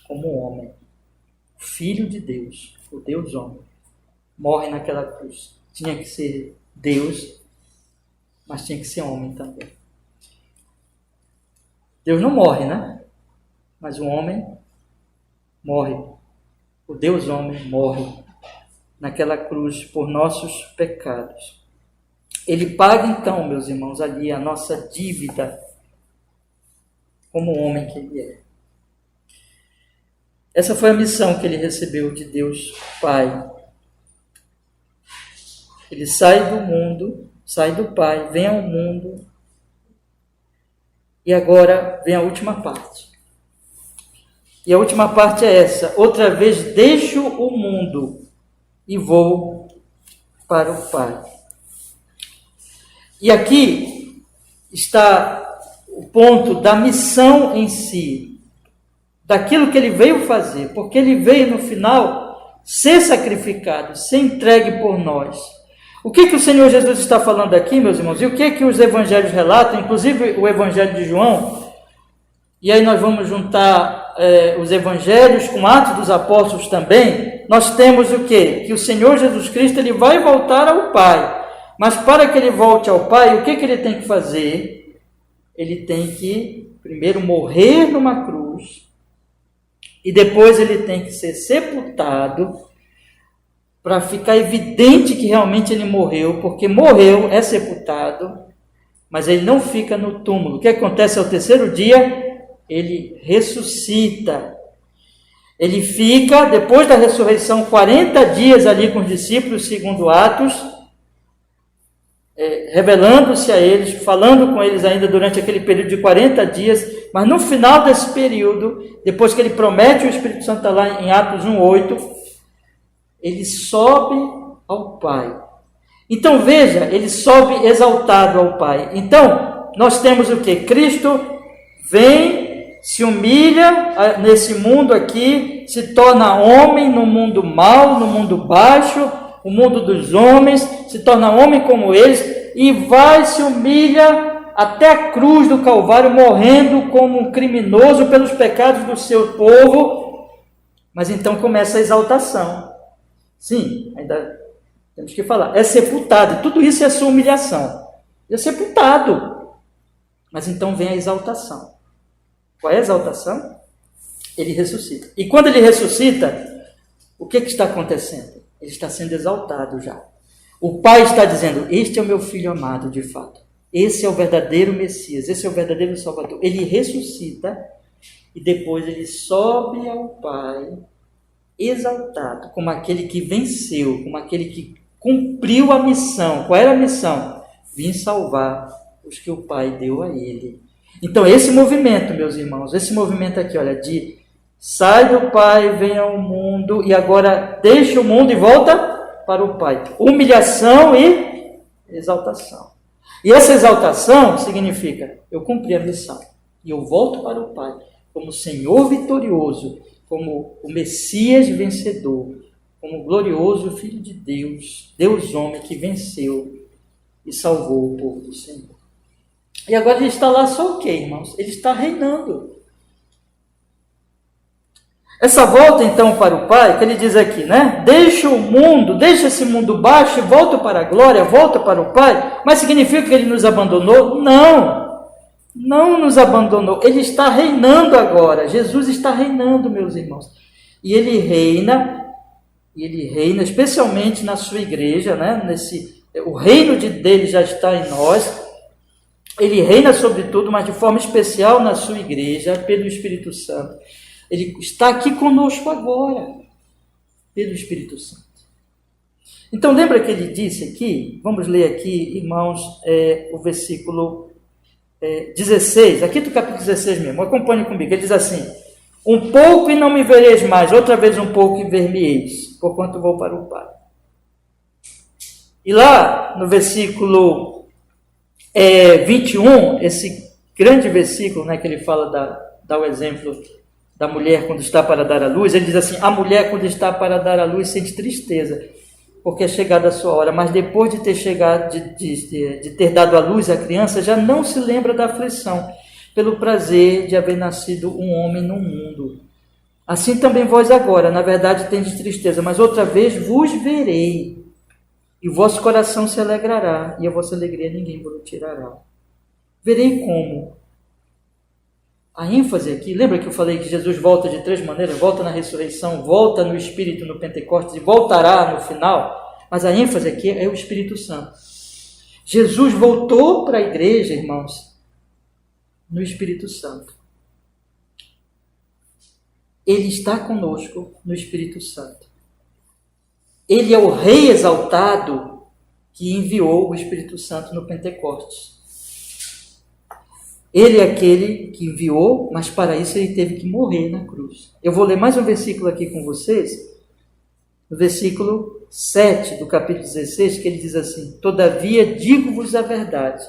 como homem, Filho de Deus, o Deus homem, morre naquela cruz. Tinha que ser Deus, mas tinha que ser homem também. Deus não morre, né? Mas o homem morre, o Deus homem morre naquela cruz por nossos pecados. Ele paga então, meus irmãos, ali a nossa dívida como homem que ele é. Essa foi a missão que ele recebeu de Deus Pai. Ele sai do mundo, sai do Pai, vem ao mundo, e agora vem a última parte. E a última parte é essa: outra vez deixo o mundo e vou para o Pai. E aqui está o ponto da missão em si, daquilo que ele veio fazer, porque ele veio no final ser sacrificado, ser entregue por nós. O que o Senhor Jesus está falando aqui, meus irmãos? E o que os evangelhos relatam, inclusive o evangelho de João? E aí nós vamos juntar os evangelhos com Atos dos Apóstolos também. Nós temos o quê? Que o Senhor Jesus Cristo ele vai voltar ao Pai. Mas para que ele volte ao Pai, o que ele tem que fazer? Ele tem que primeiro morrer numa cruz, e depois ele tem que ser sepultado, para ficar evidente que realmente ele morreu, porque morreu, é sepultado, mas ele não fica no túmulo. O que acontece ao terceiro dia? Ele ressuscita. Ele fica, depois da ressurreição, 40 dias ali com os discípulos, segundo Atos, revelando-se a eles, falando com eles ainda durante aquele período de 40 dias, mas no final desse período, depois que ele promete o Espírito Santo, está lá em Atos 1:8, ele sobe ao Pai. Então veja, ele sobe exaltado ao Pai. Então, nós temos o que? Cristo vem, se humilha nesse mundo aqui, se torna homem no mundo mau, no mundo baixo, o mundo dos homens, se torna homem como eles, e se humilha até a cruz do Calvário, morrendo como um criminoso pelos pecados do seu povo. Mas então começa a exaltação. Sim, ainda temos que falar. É sepultado, tudo isso é sua humilhação. É sepultado. Mas então vem a exaltação. Qual é a exaltação? Ele ressuscita. E quando ele ressuscita, o que está acontecendo? Ele está sendo exaltado já. O Pai está dizendo: este é o meu Filho amado, de fato. Esse é o verdadeiro Messias, esse é o verdadeiro Salvador. Ele ressuscita e depois ele sobe ao Pai exaltado, como aquele que venceu, como aquele que cumpriu a missão. Qual era a missão? Vim salvar os que o Pai deu a ele. Então, esse movimento, meus irmãos, esse movimento aqui, olha, de sai do Pai, vem ao mundo, e agora deixa o mundo e volta para o Pai. Humilhação e exaltação. E essa exaltação significa, eu cumpri a missão, e eu volto para o Pai, como Senhor vitorioso, como o Messias vencedor, como o glorioso Filho de Deus, Deus homem que venceu e salvou o povo do Senhor. E agora ele está lá só o quê, irmãos? Ele está reinando. Essa volta então para o Pai, que ele diz aqui, né? Deixa o mundo, deixa esse mundo baixo, volta para a glória, volta para o Pai. Mas significa que ele nos abandonou? Não, não nos abandonou. Ele está reinando agora. Jesus está reinando, meus irmãos. E ele reina especialmente na sua igreja, né? O reino dele já está em nós. Ele reina sobre tudo, mas de forma especial na sua igreja, pelo Espírito Santo. Ele está aqui conosco agora, pelo Espírito Santo. Então, lembra que ele disse aqui, vamos ler aqui, irmãos, o versículo 16, aqui do capítulo 16 mesmo, acompanhe comigo, ele diz assim, um pouco e não me vereis mais, outra vez um pouco e ver-me-eis, porquanto vou para o Pai. E lá, no versículo 21, esse grande versículo, né, que ele fala, dá o exemplo da mulher quando está para dar à luz, ele diz assim, a mulher quando está para dar à luz sente tristeza, porque é chegada a sua hora, mas depois de ter chegado, de ter dado à luz a criança, já não se lembra da aflição, pelo prazer de haver nascido um homem no mundo. Assim também vós agora, na verdade, tendes tristeza, mas outra vez vos verei, e o vosso coração se alegrará, e a vossa alegria ninguém vos tirará. Verei como? A ênfase aqui, lembra que eu falei que Jesus volta de 3 maneiras? Volta na ressurreição, volta no Espírito no Pentecostes e voltará no final. Mas a ênfase aqui é o Espírito Santo. Jesus voltou para a igreja, irmãos, no Espírito Santo. Ele está conosco no Espírito Santo. Ele é o Rei exaltado que enviou o Espírito Santo no Pentecostes. Ele é aquele que enviou, mas para isso ele teve que morrer na cruz. Eu vou ler mais um versículo aqui com vocês, no versículo 7 do capítulo 16, que ele diz assim, todavia digo-vos a verdade,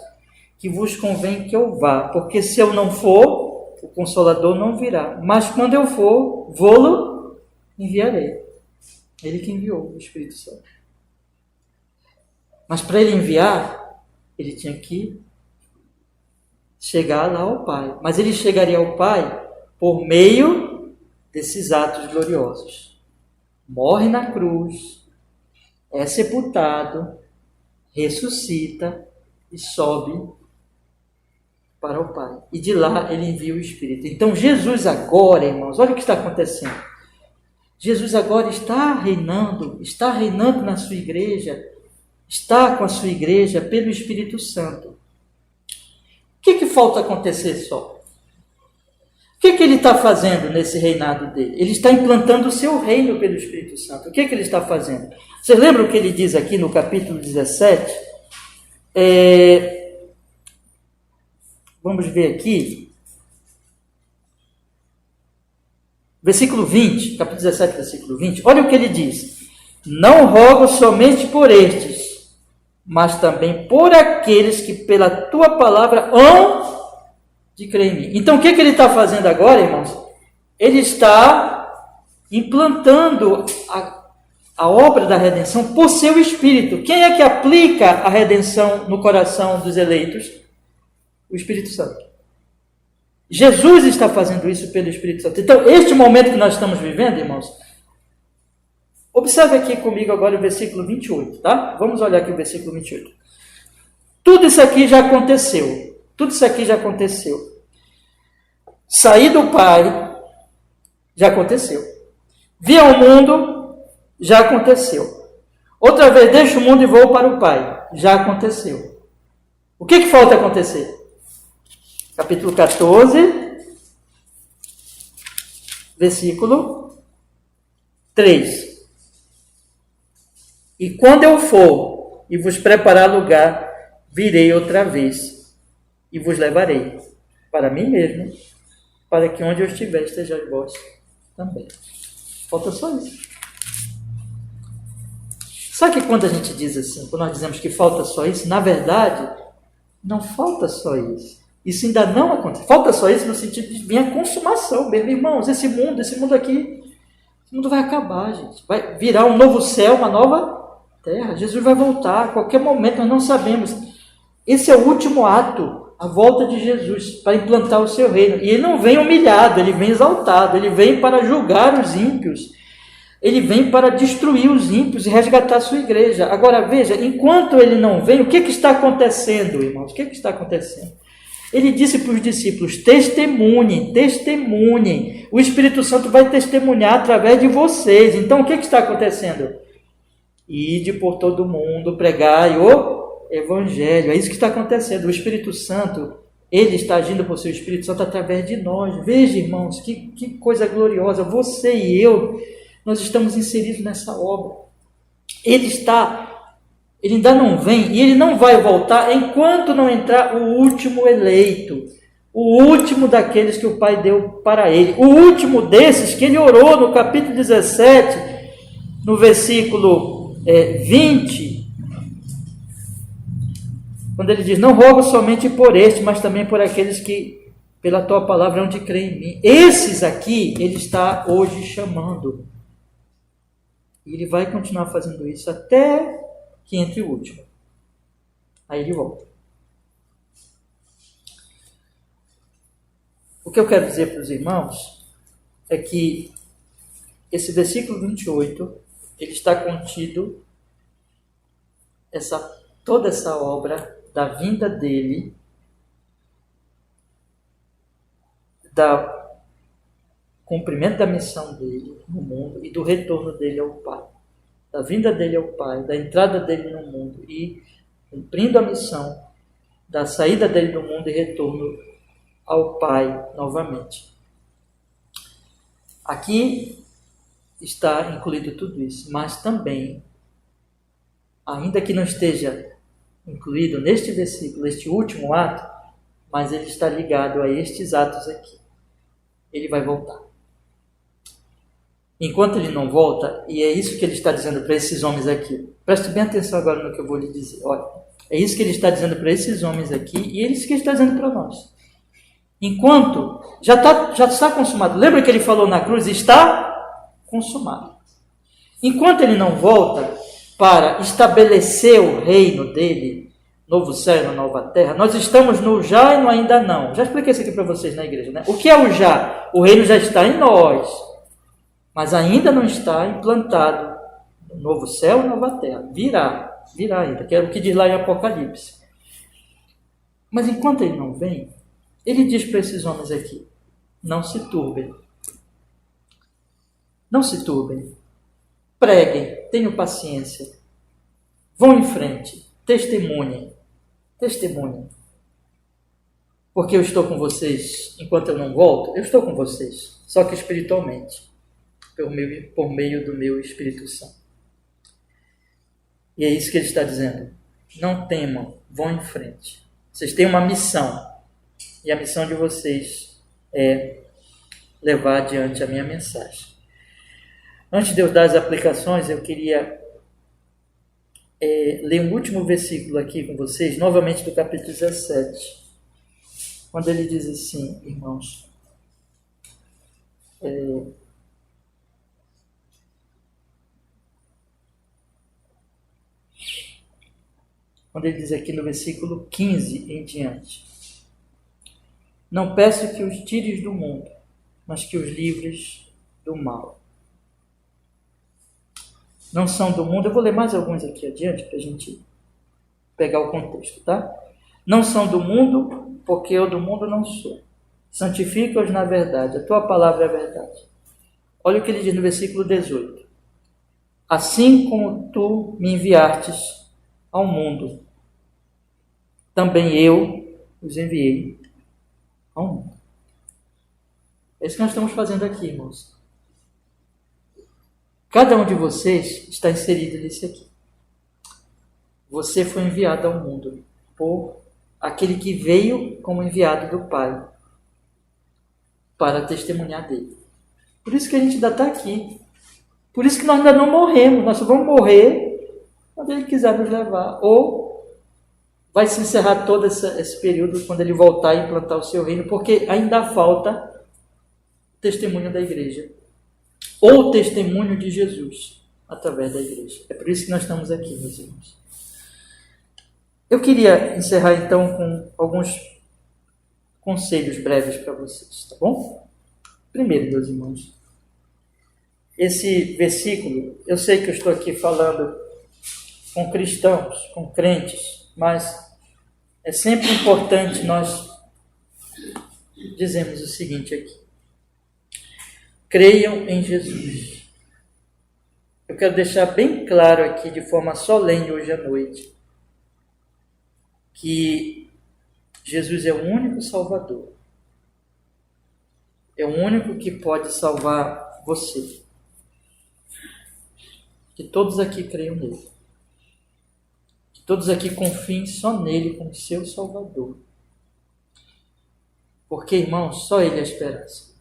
que vos convém que eu vá, porque se eu não for, o Consolador não virá, mas quando eu for, vô-lo enviarei. Ele que enviou o Espírito Santo. Mas para ele enviar, ele tinha que chegar lá ao Pai. Mas ele chegaria ao Pai por meio desses atos gloriosos. Morre na cruz, é sepultado, ressuscita e sobe para o Pai. E de lá ele envia o Espírito. Então Jesus agora, irmãos, olha o que está acontecendo. Jesus agora está reinando na sua igreja, está com a sua igreja pelo Espírito Santo. O que falta acontecer só? O que ele está fazendo nesse reinado dele? Ele está implantando o seu reino pelo Espírito Santo. O que ele está fazendo? Vocês lembram o que ele diz aqui no capítulo 17? Vamos ver aqui. Versículo 20, capítulo 17, versículo 20. Olha o que ele diz. Não rogo somente por estes, mas também por aqueles que pela tua palavra hão de crer em mim. Então, o que ele está fazendo agora, irmãos? Ele está implantando a obra da redenção por seu Espírito. Quem é que aplica a redenção no coração dos eleitos? O Espírito Santo. Jesus está fazendo isso pelo Espírito Santo. Então, este momento que nós estamos vivendo, irmãos, observe aqui comigo agora o versículo 28, tá? Vamos olhar aqui o versículo 28. Tudo isso aqui já aconteceu. Tudo isso aqui já aconteceu. Sair do Pai, já aconteceu. Vir ao mundo, já aconteceu. Outra vez, deixo o mundo e vou para o Pai, já aconteceu. O que falta acontecer? Capítulo 14, versículo 3. E quando eu for e vos preparar lugar, virei outra vez e vos levarei para mim mesmo, para que onde eu estiver estejais vós também. Falta só isso. Sabe que quando a gente diz assim, quando nós dizemos que falta só isso, na verdade, não falta só isso. Isso ainda não acontece. Falta só isso no sentido de vir a consumação mesmo. Irmãos, esse mundo aqui, esse mundo vai acabar, gente. Vai virar um novo céu, uma nova terra. Jesus vai voltar a qualquer momento, nós não sabemos. Esse é o último ato, a volta de Jesus, para implantar o seu reino. E ele não vem humilhado, ele vem exaltado, ele vem para julgar os ímpios. Ele vem para destruir os ímpios e resgatar a sua igreja. Agora veja, enquanto ele não vem, o que está acontecendo, irmãos? O que está acontecendo? Ele disse para os discípulos, testemunhem, testemunhem. O Espírito Santo vai testemunhar através de vocês. Então o que está acontecendo? Ide por todo mundo, pregai o Evangelho. É isso que está acontecendo. O Espírito Santo, ele está agindo por seu Espírito Santo através de nós. Veja, irmãos, que coisa gloriosa. Você e eu, nós estamos inseridos nessa obra. Ele ainda não vem e ele não vai voltar enquanto não entrar o último eleito, o último daqueles que o Pai deu para ele, o último desses que ele orou no capítulo 17, no versículo 20, quando ele diz, não rogo somente por este, mas também por aqueles que pela tua palavra hão de crer em mim. Esses aqui ele está hoje chamando. E ele vai continuar fazendo isso até que entre o último. Aí ele volta. O que eu quero dizer para os irmãos é que esse versículo 28, ele está contido toda essa obra da vinda dele, da cumprimento da missão dele no mundo e do retorno dele ao Pai. Da vinda dele ao Pai, da entrada dele no mundo e cumprindo a missão, da saída dele do mundo e retorno ao Pai novamente. Aqui está incluído tudo isso, mas também, ainda que não esteja incluído neste versículo, este último ato, mas ele está ligado a estes atos aqui. Ele vai voltar. Enquanto ele não volta, e é isso que ele está dizendo para esses homens aqui. Preste bem atenção agora no que eu vou lhe dizer. Olha, é isso que ele está dizendo para esses homens aqui, e é isso que ele está dizendo para nós. Enquanto já está consumado. Lembra que ele falou na cruz? Está consumado. Enquanto ele não volta para estabelecer o reino dele, novo céu e uma nova terra, nós estamos no já e no ainda não. Já expliquei isso aqui para vocês na igreja, né? O que é o já? O reino já está em nós, mas ainda não está implantado no novo céu e nova terra. Virá ainda, que é o que diz lá em Apocalipse. Mas enquanto ele não vem, ele diz para esses homens aqui, não se turbem. Não se turbem. Preguem, tenham paciência. Vão em frente, testemunhem. Testemunhem. Porque eu estou com vocês, enquanto eu não volto, eu estou com vocês, só que espiritualmente, por meio do meu Espírito Santo. E é isso que ele está dizendo. Não temam, vão em frente. Vocês têm uma missão. E a missão de vocês é levar adiante a minha mensagem. Antes de eu dar as aplicações, eu queria ler um último versículo aqui com vocês, novamente do capítulo 17. Quando ele diz assim, irmãos, quando ele diz aqui no versículo 15 em diante, não peço que os tires do mundo, mas que os livres do mal. Não são do mundo, eu vou ler mais alguns aqui adiante para a gente pegar o contexto, tá? Não são do mundo, porque eu do mundo não sou. Santifica-os na verdade, a tua palavra é a verdade. Olha o que ele diz no versículo 18. Assim como tu me enviastes ao mundo, também eu os enviei ao mundo. É isso que nós estamos fazendo aqui, irmãos. Cada um de vocês está inserido nisso aqui. Você foi enviado ao mundo por aquele que veio como enviado do Pai para testemunhar dele. Por isso que a gente ainda está aqui. Por isso que nós ainda não morremos. Nós só vamos morrer quando ele quiser nos levar. Ou vai se encerrar todo esse período quando ele voltar a implantar o seu reino, porque ainda falta testemunho da igreja. Ou testemunho de Jesus através da igreja. É por isso que nós estamos aqui, meus irmãos. Eu queria encerrar então com alguns conselhos breves para vocês, tá bom? Primeiro, meus irmãos, esse versículo, eu sei que eu estou aqui falando com cristãos, com crentes, mas é sempre importante nós dizermos o seguinte aqui: creiam em Jesus. Eu quero deixar bem claro aqui, de forma solene hoje à noite, que Jesus é o único Salvador. É o único que pode salvar você. Que todos aqui creiam nele. Que todos aqui confiem só nele como seu Salvador. Porque, irmãos, só ele é a esperança.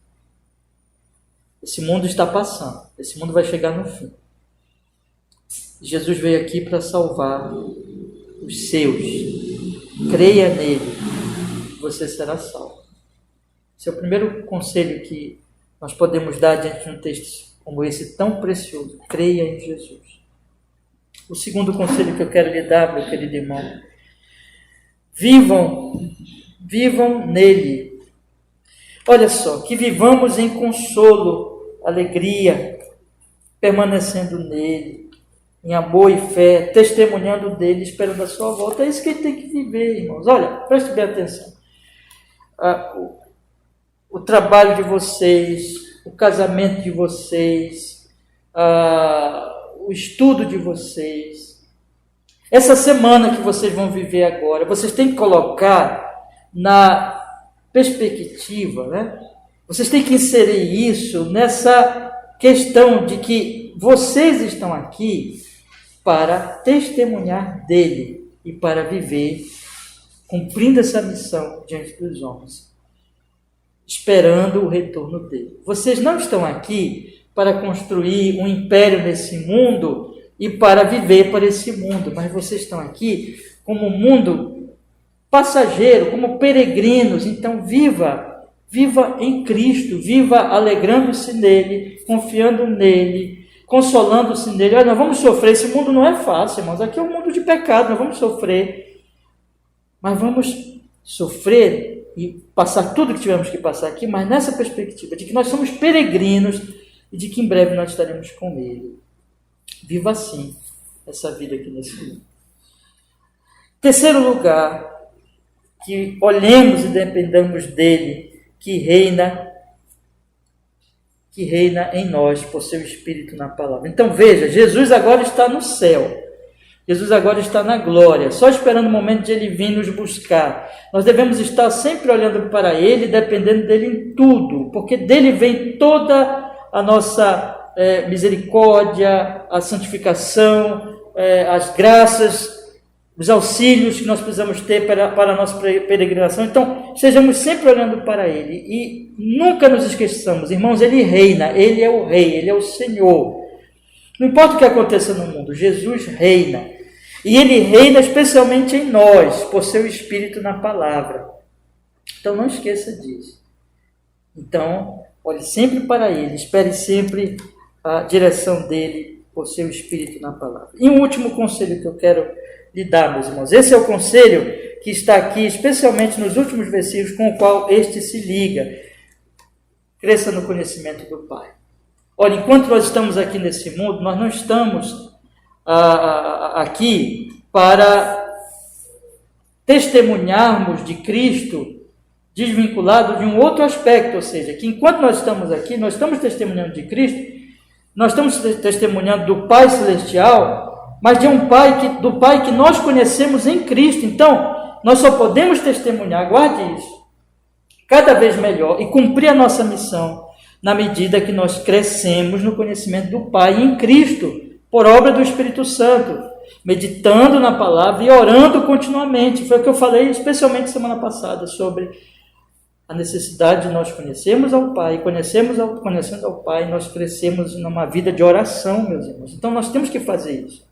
Esse mundo está passando. Esse mundo vai chegar no fim. Jesus veio aqui para salvar os seus. Creia nele, você será salvo. Esse é o primeiro conselho que nós podemos dar diante de um texto como esse tão precioso. Creia em Jesus. O segundo conselho que eu quero lhe dar, meu querido irmão: vivam nele. Olha só, que vivamos em consolo, alegria, permanecendo nele, em amor e fé, testemunhando dele, esperando a sua volta. É isso que ele tem que viver, irmãos. Olha, preste bem atenção. O trabalho de vocês, o casamento de vocês, o estudo de vocês, essa semana que vocês vão viver agora, vocês têm que colocar na perspectiva, né? Vocês têm que inserir isso nessa questão de que vocês estão aqui para testemunhar dele e para viver cumprindo essa missão diante dos homens, esperando o retorno dele. Vocês não estão aqui para construir um império nesse mundo e para viver para esse mundo, mas vocês estão aqui como um mundo passageiro, como peregrinos. Então viva em Cristo, viva alegrando-se nele, confiando nele, consolando-se nele. Olha, nós vamos sofrer, esse mundo não é fácil, irmãos, aqui é um mundo de pecado, nós vamos sofrer, mas vamos sofrer e passar tudo que tivemos que passar aqui, mas nessa perspectiva de que nós somos peregrinos e de que em breve nós estaremos com ele. Viva assim essa vida aqui nesse mundo. Terceiro lugar, que olhemos e dependamos dele, que reina em nós por seu Espírito na palavra. Então veja, Jesus agora está no céu. Jesus agora está na glória, só esperando o momento de ele vir nos buscar. Nós devemos estar sempre olhando para ele, dependendo dele em tudo, porque dele vem toda a nossa misericórdia, a santificação, as graças, os auxílios que nós precisamos ter para a nossa peregrinação. Então, estejamos sempre olhando para ele e nunca nos esqueçamos, irmãos, ele reina, ele é o rei, ele é o Senhor. Não importa o que aconteça no mundo, Jesus reina. E ele reina especialmente em nós, por seu Espírito na palavra. Então, não esqueça disso. Então, olhe sempre para ele, espere sempre a direção dele, por seu Espírito na palavra. E um último conselho que eu quero lhe dar, meus irmãos. Esse é o conselho que está aqui, especialmente nos últimos versículos, com o qual este se liga. Cresça no conhecimento do Pai. Olha, enquanto nós estamos aqui nesse mundo, nós não estamos aqui para testemunharmos de Cristo desvinculado de um outro aspecto, ou seja, que enquanto nós estamos aqui, nós estamos testemunhando de Cristo, nós estamos testemunhando do Pai Celestial, mas de do Pai que nós conhecemos em Cristo. Então, nós só podemos testemunhar, guarde isso, cada vez melhor e cumprir a nossa missão, na medida que nós crescemos no conhecimento do Pai em Cristo, por obra do Espírito Santo, meditando na palavra e orando continuamente. Foi o que eu falei, especialmente semana passada, sobre a necessidade de nós conhecermos ao Pai, conhecendo ao Pai, nós crescemos numa vida de oração, meus irmãos. Então nós temos que fazer isso.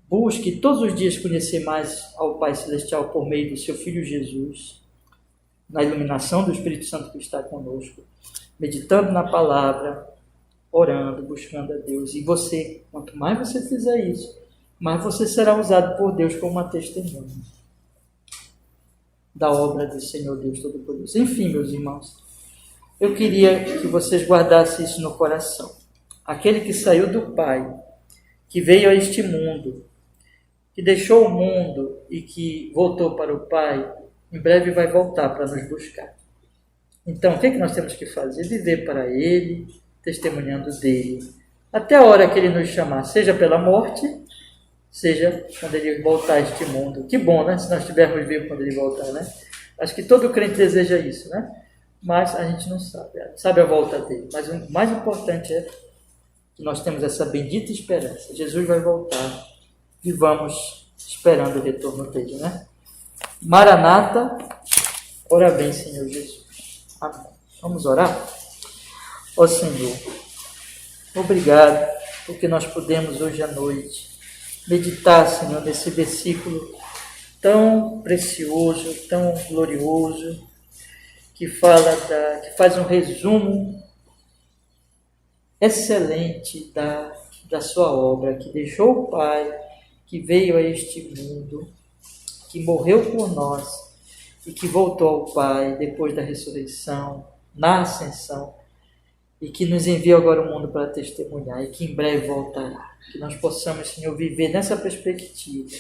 Busque todos os dias conhecer mais ao Pai Celestial por meio do seu Filho Jesus, na iluminação do Espírito Santo que está conosco, meditando na palavra, orando, buscando a Deus. E você, quanto mais você fizer isso, mais você será usado por Deus como uma testemunha da obra do Senhor Deus Todo-Poderoso. Enfim, meus irmãos, eu queria que vocês guardassem isso no coração. Aquele que saiu do Pai, que veio a este mundo, que deixou o mundo e que voltou para o Pai, em breve vai voltar para nos buscar. Então, o que nós temos que fazer? Viver para Ele, testemunhando dele, até a hora que Ele nos chamar, seja pela morte, seja quando Ele voltar a este mundo. Que bom, né? Se nós estivermos vivos quando Ele voltar, né? Acho que todo crente deseja isso, né? Mas a gente não sabe a volta dele. Mas o mais importante é que nós temos essa bendita esperança. Jesus vai voltar e vamos esperando o retorno dele, né? Maranata, ora bem, Senhor Jesus. Amém. Vamos orar? Ó Senhor, obrigado porque nós podemos hoje à noite meditar, Senhor, nesse versículo tão precioso, tão glorioso, que faz um resumo excelente da sua obra, que deixou o Pai, que veio a este mundo, que morreu por nós e que voltou ao Pai depois da ressurreição, na ascensão, e que nos envia agora o mundo para testemunhar, e que em breve voltará. Que nós possamos, Senhor, viver nessa perspectiva,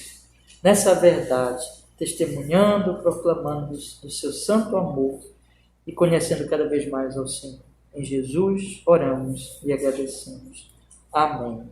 nessa verdade, testemunhando, proclamando o seu santo amor e conhecendo cada vez mais ao Senhor. Em Jesus oramos e agradecemos. Amém.